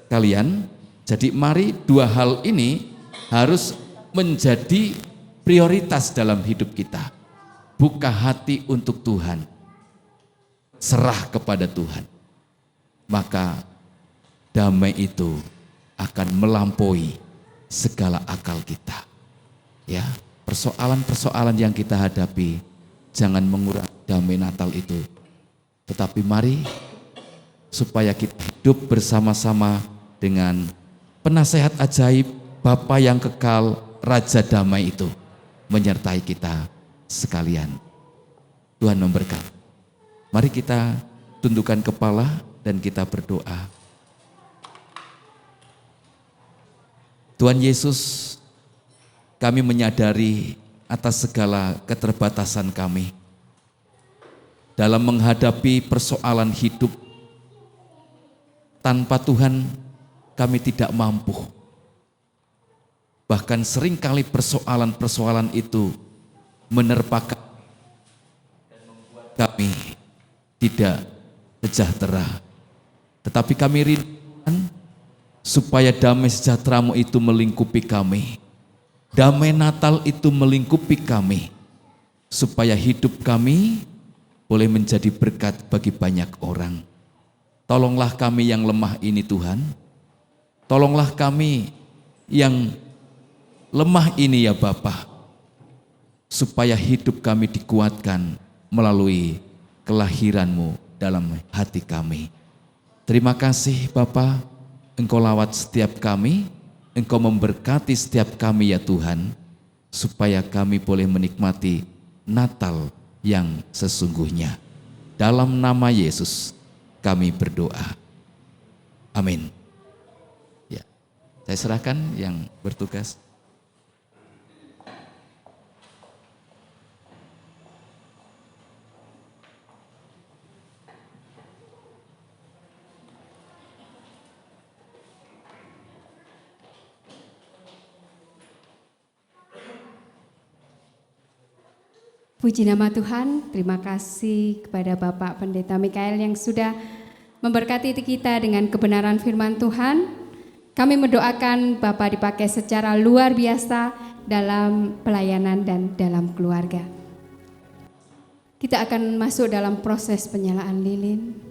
kalian, jadi mari dua hal ini harus menjadi prioritas dalam hidup kita. Buka hati untuk Tuhan, serah kepada Tuhan, maka damai itu akan melampaui segala akal kita. Ya, persoalan-persoalan yang kita hadapi jangan mengurangi damai Natal itu, tetapi mari supaya kita hidup bersama-sama dengan penasehat ajaib Bapa yang kekal, Raja Damai itu menyertai kita sekalian. Tuhan memberkati. Mari kita tundukkan kepala dan kita berdoa. Tuhan Yesus, kami menyadari atas segala keterbatasan kami dalam menghadapi persoalan hidup. Tanpa Tuhan kami tidak mampu. Bahkan seringkali persoalan-persoalan itu menerpa dan membuat kami tidak sejahtera. Tetapi kami rindu Tuhan, supaya damai sejahtera-Mu itu melingkupi kami. Damai Natal itu melingkupi kami, supaya hidup kami boleh menjadi berkat bagi banyak orang. Tolonglah kami yang lemah ini Tuhan. Tolonglah kami yang lemah ini ya Bapa, supaya hidup kami dikuatkan melalui kelahiran-Mu dalam hati kami. Terima kasih Bapa, Engkau lawat setiap kami, Engkau memberkati setiap kami ya Tuhan, supaya kami boleh menikmati Natal yang sesungguhnya. Dalam nama Yesus kami berdoa. Amin. Ya, saya serahkan yang bertugas. Puji nama Tuhan, terima kasih kepada Bapak Pendeta Mikael yang sudah memberkati kita dengan kebenaran firman Tuhan. Kami mendoakan Bapak dipakai secara luar biasa dalam pelayanan dan dalam keluarga. Kita akan masuk dalam proses penyalaan lilin.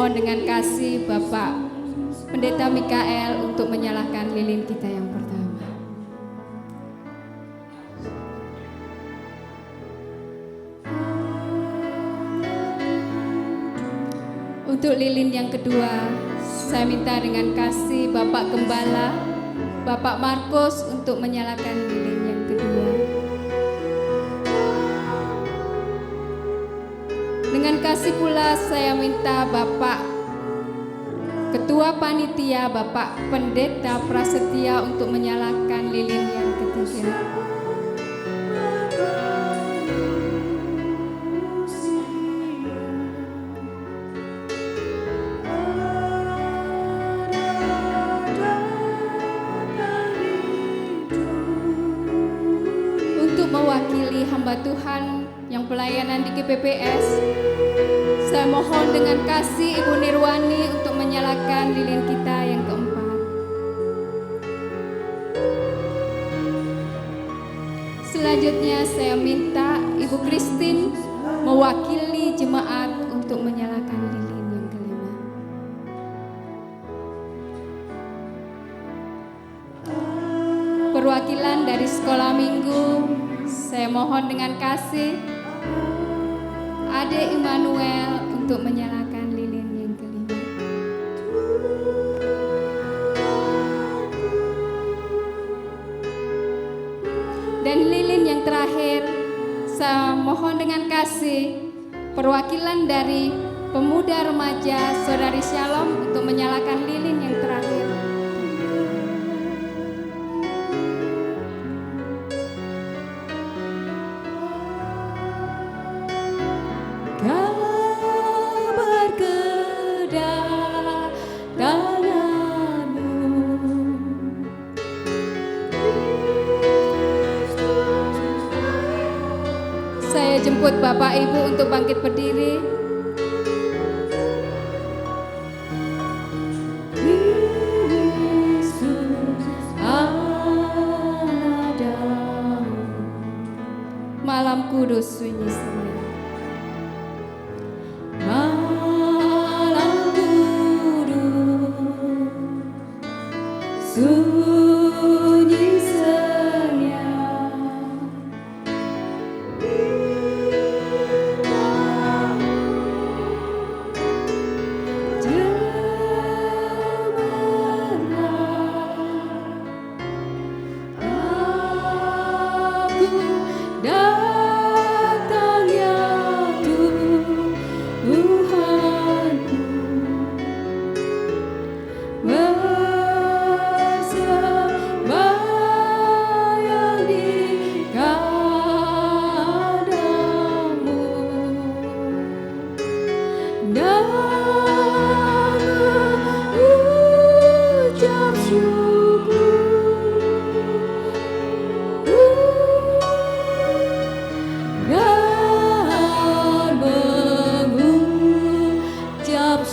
mohon dengan kasih Bapak Pendeta Mikael untuk menyalakan lilin kita yang pertama. Untuk lilin yang kedua, saya minta dengan kasih Bapak Gembala, Bapak Markus untuk menyalakan lilin yang kedua. Dengan kasih pula saya minta Bapak Ketua Panitia, Bapak Pendeta Prasetya untuk menyalakan lilin yang ketiga. Untuk mewakili hamba Tuhan yang pelayanan di GPPS, saya mohon dengan kasih Ibu Nirwani untuk menyalakan lilin kita yang keempat. Selanjutnya saya minta Ibu Christine mewakili jemaat untuk menyalakan lilin yang kelima. Perwakilan dari sekolah minggu, saya mohon dengan kasih Ade Immanuel untuk menyalakan lilin yang kelima. Dan lilin yang terakhir, saya mohon dengan kasih perwakilan dari pemuda remaja Saudari Shalom untuk menyalakan lilin yang terakhir. Saya jemput Bapak Ibu untuk bangkit berdiri. Malam kudus sunyi senyap. Malam kudus sunyi senyap.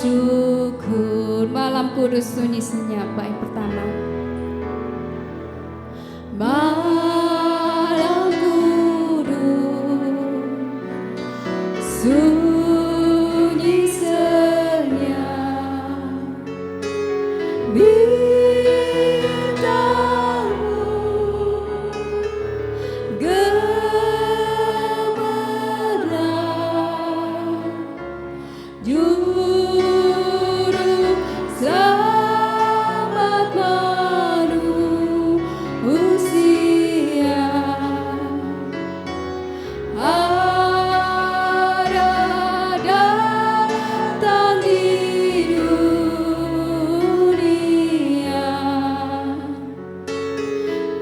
Syukur. Malam kudus sunyi senyap. Bait pertama. Malam kudus sunyi senyap, bintangmu gemerlap, selamat manusia, ada datang di dunia,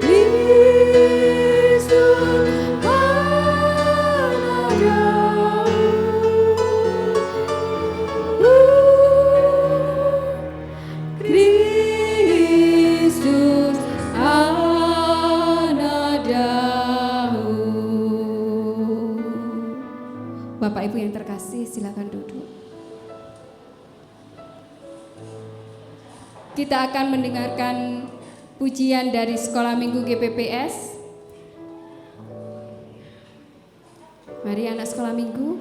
Kristus ada. Kristus anadahu. Bapak Ibu yang terkasih, silakan duduk. Kita akan mendengarkan pujian dari Sekolah Minggu GPPS. Mari anak Sekolah Minggu.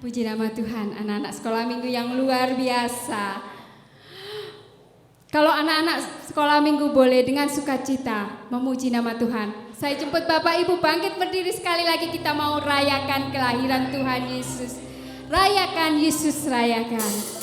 Puji nama Tuhan, anak-anak sekolah minggu yang luar biasa. Kalau anak-anak sekolah minggu boleh dengan sukacita memuji nama Tuhan. Saya jemput Bapak Ibu bangkit berdiri sekali lagi, kita mau rayakan kelahiran Tuhan Yesus. Rayakan Yesus, rayakan.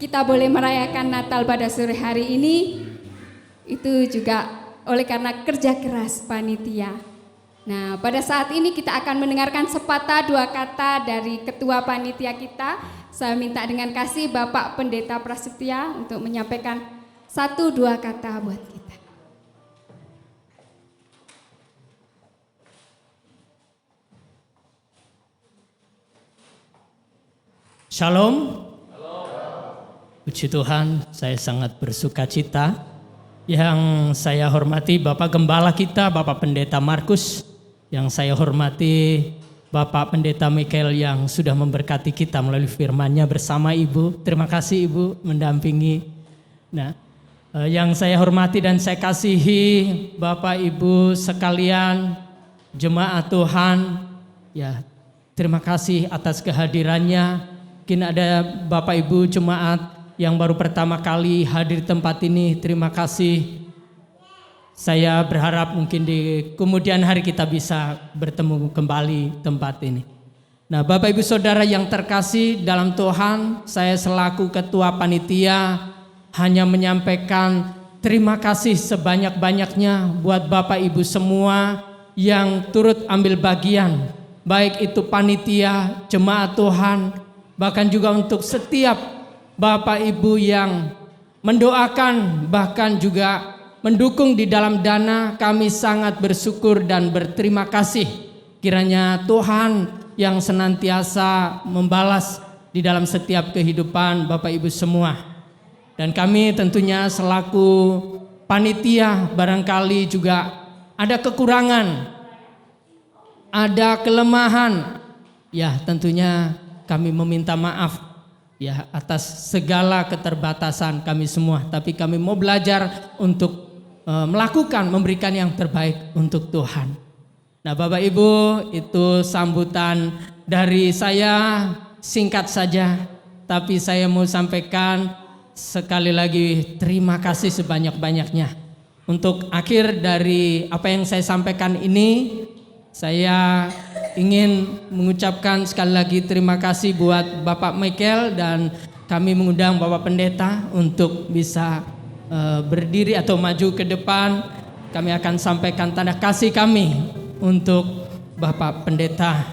Kita boleh merayakan Natal pada sore hari ini, itu juga oleh karena kerja keras panitia. Nah, pada saat ini kita akan mendengarkan sepatah dua kata dari ketua panitia kita. Saya minta dengan kasih Bapak Pendeta Prasetya untuk menyampaikan 1-2 kata buat kita. Shalom. Puji Tuhan, saya sangat bersuka cita. Yang saya hormati Bapak Gembala kita, Bapak Pendeta Markus. Yang saya hormati Bapak Pendeta Mikael yang sudah memberkati kita melalui firman-Nya bersama Ibu. Terima kasih Ibu mendampingi. Nah, yang saya hormati dan saya kasihi Bapak Ibu sekalian, jemaat Tuhan. Ya, terima kasih atas kehadirannya. Mungkin ada Bapak Ibu jemaat yang baru pertama kali hadir di tempat ini, terima kasih. Saya berharap mungkin di kemudian hari kita bisa bertemu kembali tempat ini. Nah, Bapak Ibu Saudara yang terkasih dalam Tuhan, saya selaku ketua panitia hanya menyampaikan terima kasih sebanyak-banyaknya buat Bapak Ibu semua yang turut ambil bagian, baik itu panitia, jemaat Tuhan, bahkan juga untuk setiap Bapak Ibu yang mendoakan, bahkan juga mendukung di dalam dana. Kami sangat bersyukur dan berterima kasih. Kiranya Tuhan yang senantiasa membalas di dalam setiap kehidupan Bapak Ibu semua. Dan kami tentunya selaku panitia barangkali juga ada kekurangan, ada kelemahan. Ya, tentunya kami meminta maaf ya atas segala keterbatasan kami semua, tapi kami mau belajar untuk melakukan, memberikan yang terbaik untuk Tuhan. Nah, Bapak Ibu, itu sambutan dari saya, singkat saja, tapi saya mau sampaikan sekali lagi terima kasih sebanyak-banyaknya. Untuk akhir dari apa yang saya sampaikan ini, saya ingin mengucapkan sekali lagi terima kasih buat Bapak Michael, dan kami mengundang Bapak Pendeta untuk bisa berdiri atau maju ke depan. Kami akan sampaikan tanda kasih kami untuk Bapak Pendeta,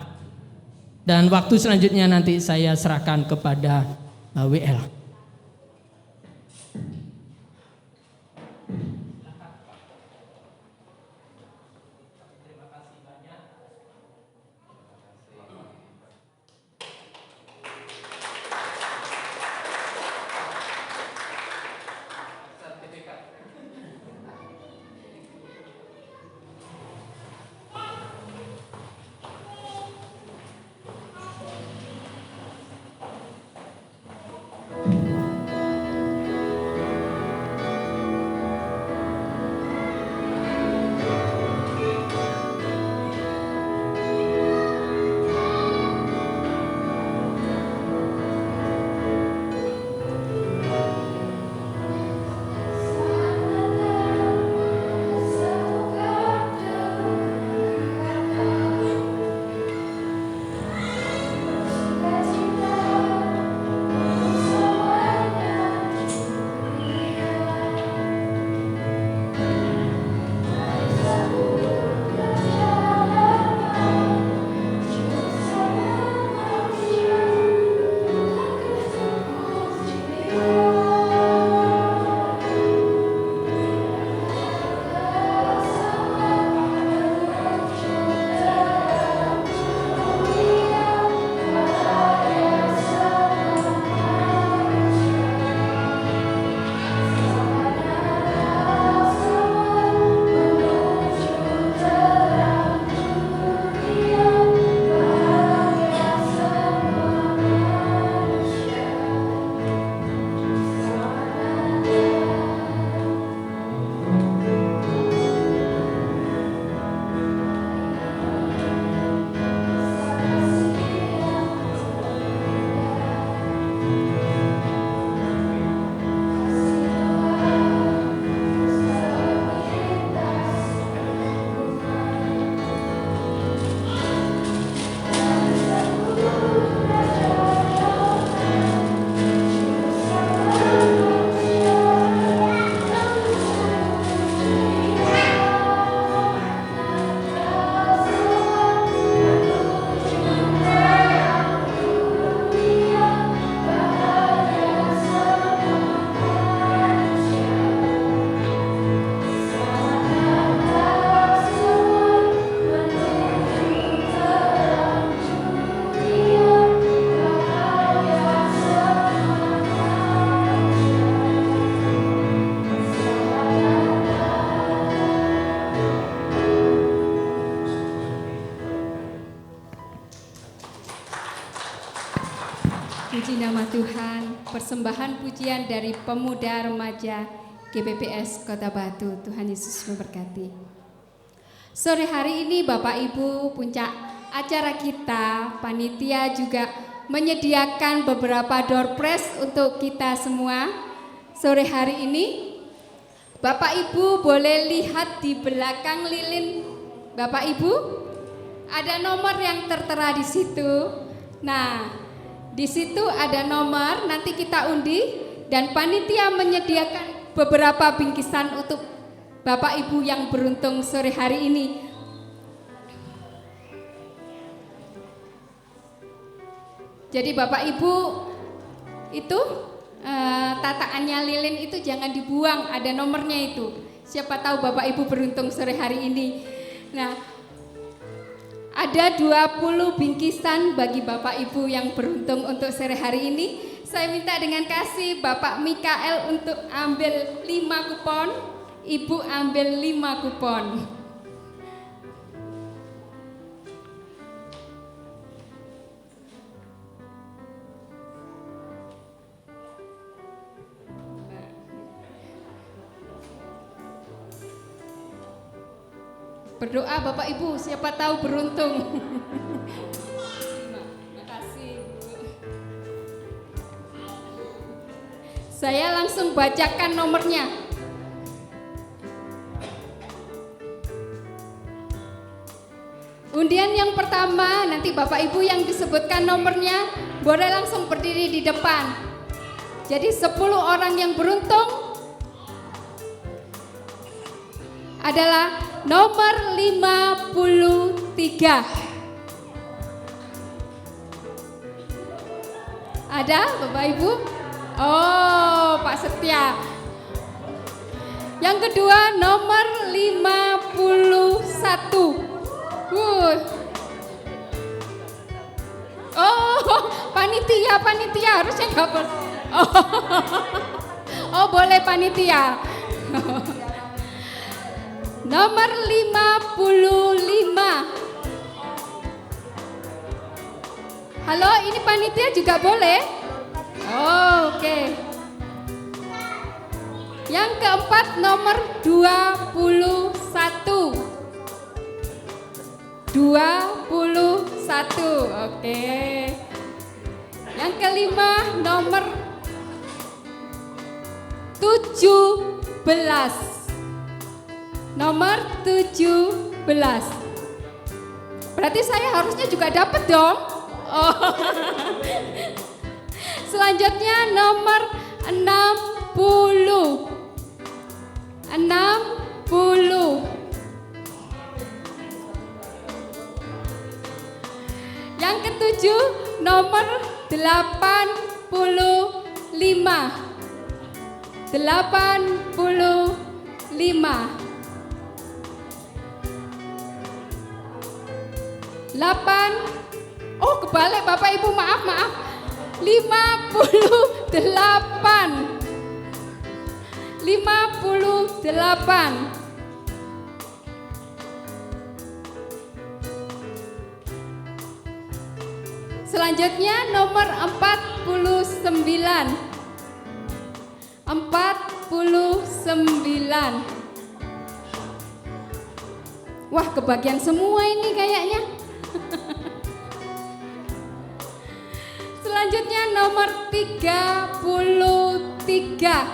dan waktu selanjutnya nanti saya serahkan kepada WL. Puji nama Tuhan, persembahan pujian dari pemuda remaja GPPS Kota Batu. Tuhan Yesus memberkati. Sore hari ini Bapak Ibu, puncak acara kita, panitia juga menyediakan beberapa door prize untuk kita semua. Sore hari ini Bapak Ibu boleh lihat di belakang lilin Bapak Ibu, ada nomor yang tertera di situ. Nah, di situ ada nomor, nanti kita undi dan panitia menyediakan beberapa bingkisan untuk Bapak Ibu yang beruntung sore hari ini. Jadi Bapak Ibu itu tataannya lilin itu jangan dibuang, ada nomornya itu. Siapa tahu Bapak Ibu beruntung sore hari ini. Nah, ada 20 bingkisan bagi Bapak Ibu yang beruntung untuk sore hari ini. Saya minta dengan kasih Bapak Mikael untuk ambil 5 kupon, Ibu ambil 5 kupon. Berdoa Bapak Ibu, siapa tahu beruntung. Terima kasih Bu. Saya langsung bacakan nomornya. Undian yang pertama, nanti Bapak Ibu yang disebutkan nomornya boleh langsung berdiri di depan. Jadi 10 orang yang beruntung adalah nomor 53. Ada Bapak Ibu? Oh, Pak Setia. Yang kedua nomor 51. Oh, panitia harusnya nggak boleh. Oh, boleh panitia. Nomor 55. Halo, ini panitia juga boleh? Oh, oke. Yang keempat nomor 21. 21, oke. Yang kelima nomor 17. Nomor 17. Berarti saya harusnya juga dapat dong. Oh. Selanjutnya nomor 60. 60. Yang ketujuh nomor 85. 85. 8. Oh, kebalik Bapak Ibu, maaf. 58. 58. Selanjutnya nomor 49. 49. Wah, kebagian semua ini kayaknya. Selanjutnya nomor 33.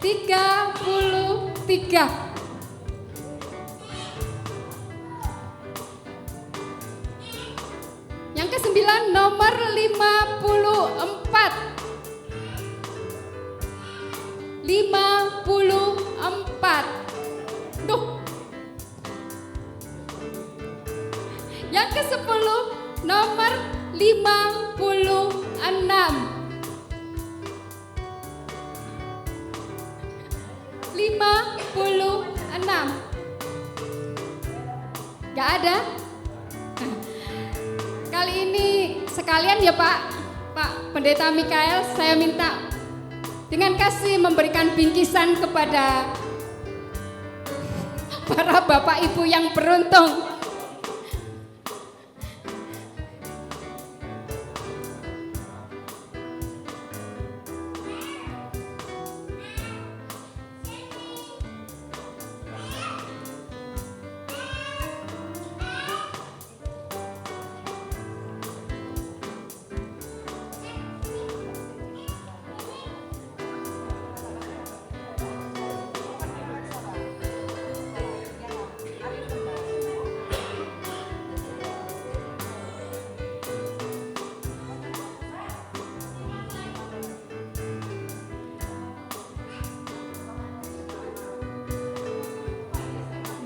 33. Yang ke-9 nomor 54. 54. Duh. Yang ke-10 nomor 56. 56. Gak ada? Kali ini sekalian ya Pak Pendeta Mikael, saya minta dengan kasih memberikan bingkisan kepada para Bapak Ibu yang beruntung.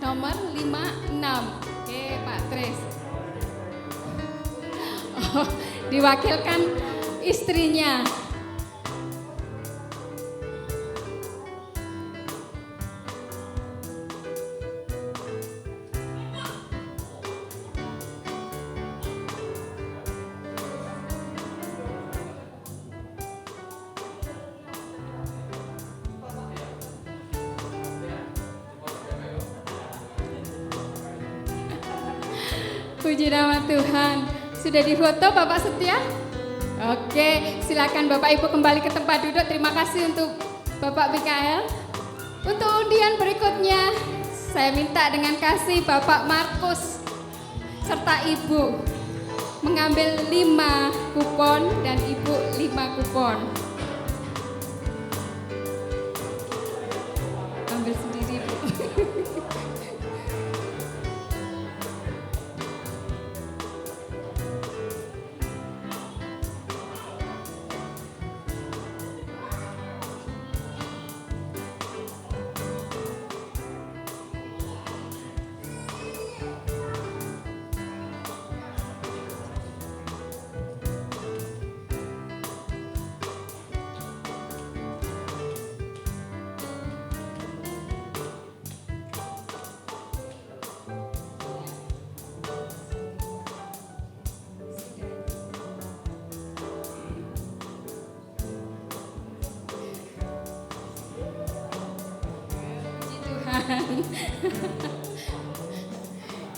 Nomor 56. Oke, Pak Tris. Oh, diwakilkan istrinya. Puji nama Tuhan. Sudah difoto Bapak Setia? Oke, silakan Bapak Ibu kembali ke tempat duduk. Terima kasih untuk Bapak Mikael. Untuk undian berikutnya, Saya minta dengan kasih Bapak Markus serta Ibu mengambil 5 kupon dan Ibu 5 kupon. Ambil sendiri, Bu.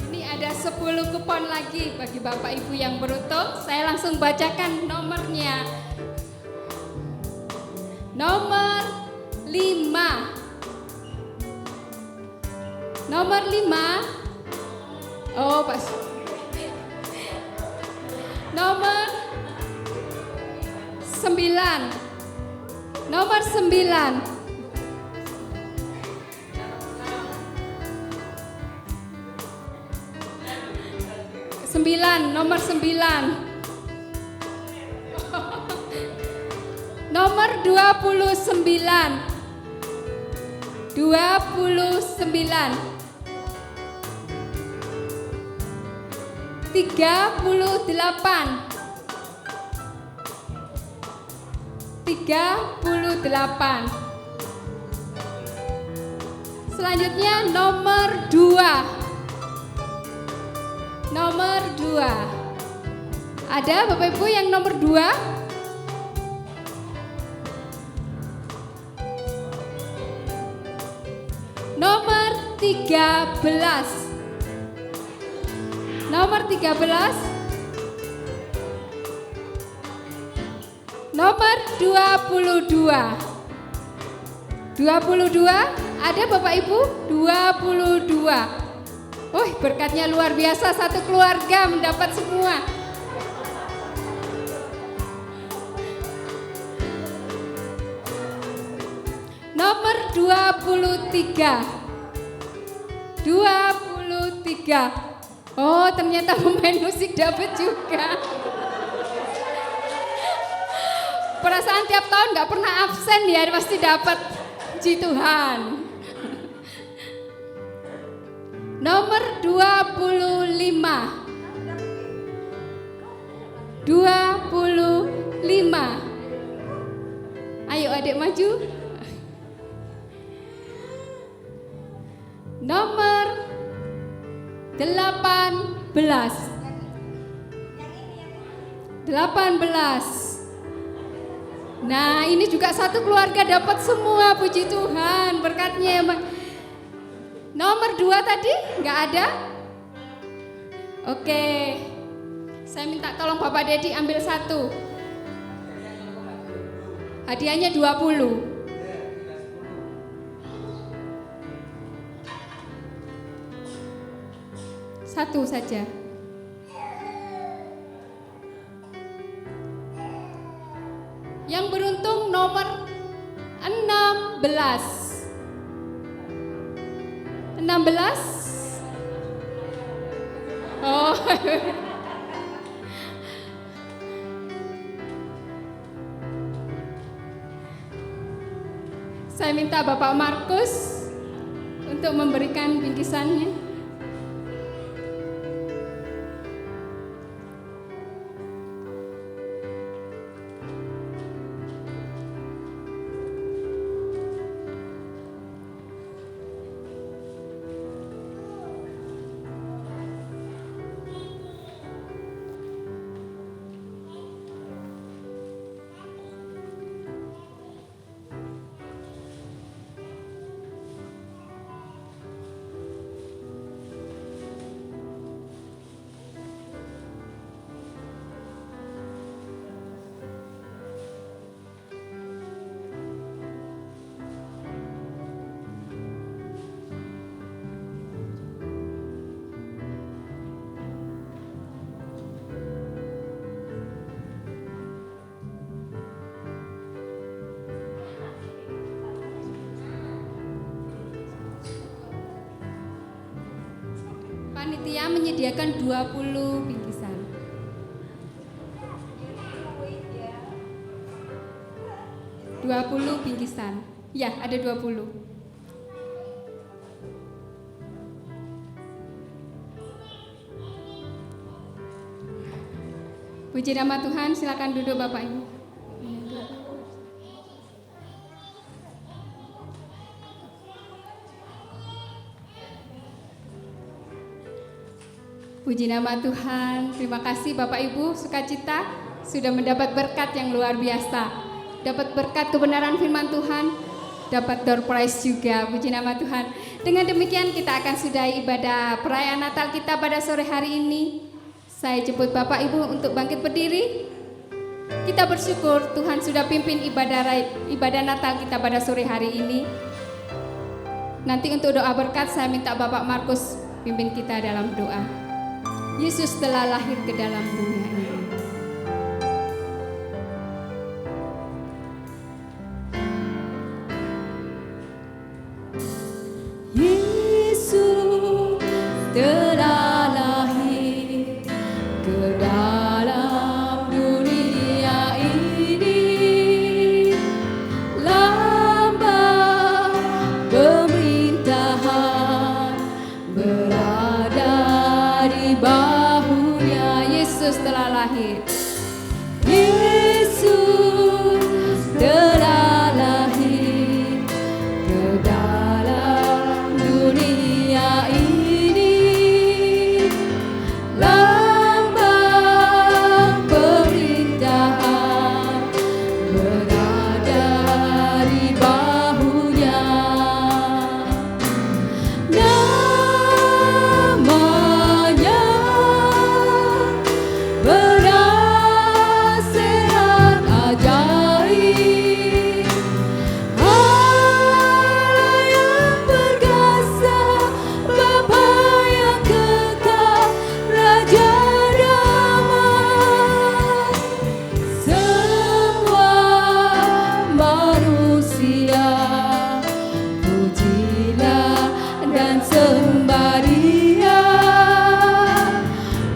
Ini ada 10 kupon lagi bagi Bapak Ibu yang beruntung. Saya langsung bacakan nomornya. Nomor 5. Nomor 5. Oh, pas. Nomor 9. Nomor 9. 9, nomor 9. Nomor 29. 29. 38. 38. Selanjutnya nomor 2. Nomor 2. Ada Bapak Ibu yang nomor 2? Nomor 13. Nomor 13. Nomor 22. 22. Ada Bapak Ibu? 22. Oh, berkatnya luar biasa, satu keluarga mendapat semua. Nomor 23. 23. Oh, ternyata pemain musik dapat juga. Perasaan tiap tahun nggak pernah absen ya, pasti dapat. Puji Tuhan. Nomor 25. 25. Ayo adik maju. Nomor 18. 18. Nah, ini juga satu keluarga dapat semua, puji Tuhan, berkatnya emang. Nomor 2 tadi nggak ada? Oke, saya minta tolong Bapak Dedi ambil 1. Hadiahnya 20. Satu saja. Yang beruntung nomor 16. 16. Oh. Saya minta Bapak Markus untuk memberikan bingkisannya. panitia menyediakan 20 bingkisan. Bingkisan. Ya, ada 20. Puji nama Tuhan, silakan duduk Bapak Ibu. Puji nama Tuhan, terima kasih Bapak Ibu sukacita sudah mendapat berkat yang luar biasa. Dapat berkat kebenaran firman Tuhan, dapat door prize juga, puji nama Tuhan. Dengan demikian kita akan sudahi ibadah perayaan Natal kita pada sore hari ini. Saya jemput Bapak Ibu untuk bangkit berdiri. Kita bersyukur Tuhan sudah pimpin ibadah Natal kita pada sore hari ini. Nanti untuk doa berkat saya minta Bapak Markus pimpin kita dalam doa. Yesus telah lahir ke dalam dunia ini. Yesus telah lahir ke dalam dunia ini, lambang pemerintahan berada di bahunya. Yesus telah lahir. Yesus telah lahir ke dalam dunia ini, lambang pemerintahan berada di bahunya. Namanya penasehat ajaib, Allah yang perkasa, Bapa yang kekal, Raja damai. Semua manusia pujilah dan sembah Dia.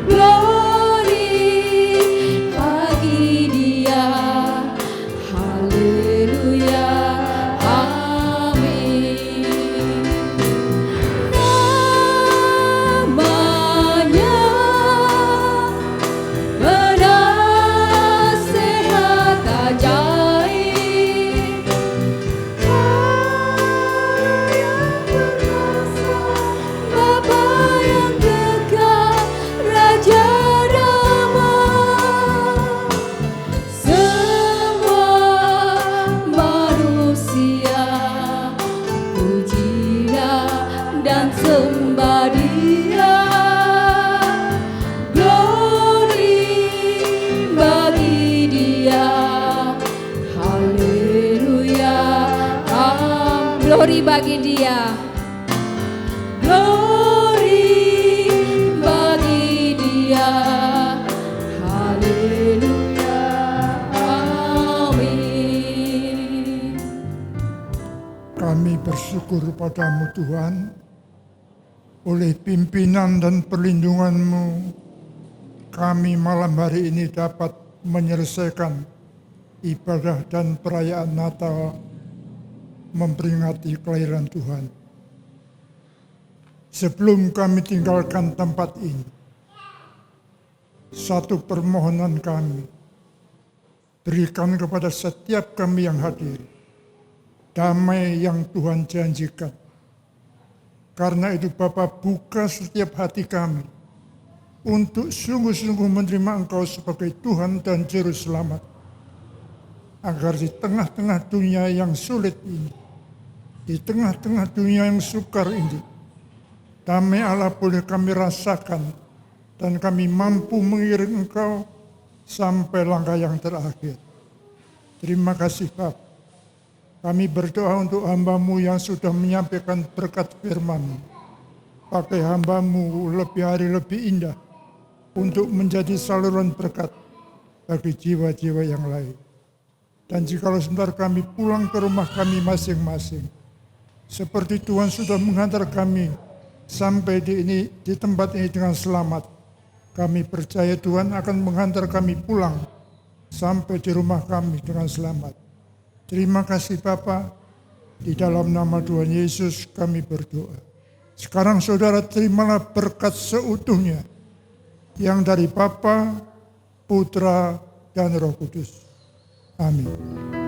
Glory bagi Dia. Haleluya. Amin. Namanya penasehat ajaib, Allah yang perkasa, Bapa yang kekal, Raja damai. Semua manusia pujilah dan sembah Dia. Glory bagi Dia. Haleluya. Glory bagi Dia. Glory bagi Dia. Haleluya. Amin. Kami bersyukur padamu Tuhan, oleh pimpinan dan perlindungan-Mu, kami malam hari ini dapat menyelesaikan ibadah dan perayaan Natal, memperingati kelahiran Tuhan. Sebelum kami tinggalkan tempat ini, satu permohonan kami, berikan kepada setiap kami yang hadir damai yang Tuhan janjikan. Karena itu Bapa, buka setiap hati kami untuk sungguh-sungguh menerima Engkau sebagai Tuhan dan Juru Selamat. Agar di tengah-tengah dunia yang sulit ini, di tengah-tengah dunia yang sukar ini, damai Allah boleh kami rasakan dan kami mampu mengiring Engkau sampai langkah yang terakhir. Terima kasih Bapa. Kami berdoa untuk hamba-Mu yang sudah menyampaikan berkat firman-Mu. Pakai hamba-Mu lebih hari lebih indah untuk menjadi saluran berkat bagi jiwa-jiwa yang lain. Dan jikalau sebentar kami pulang ke rumah kami masing-masing, seperti Tuhan sudah menghantar kami sampai di tempat ini dengan selamat. Kami percaya Tuhan akan menghantar kami pulang sampai di rumah kami dengan selamat. Terima kasih Bapa, di dalam nama Tuhan Yesus kami berdoa. Sekarang saudara terimalah berkat seutuhnya yang dari Bapa, Putra, dan Roh Kudus. Amin.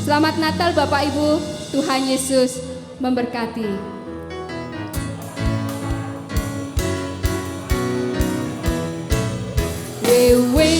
Selamat Natal Bapak Ibu, Tuhan Yesus memberkati. We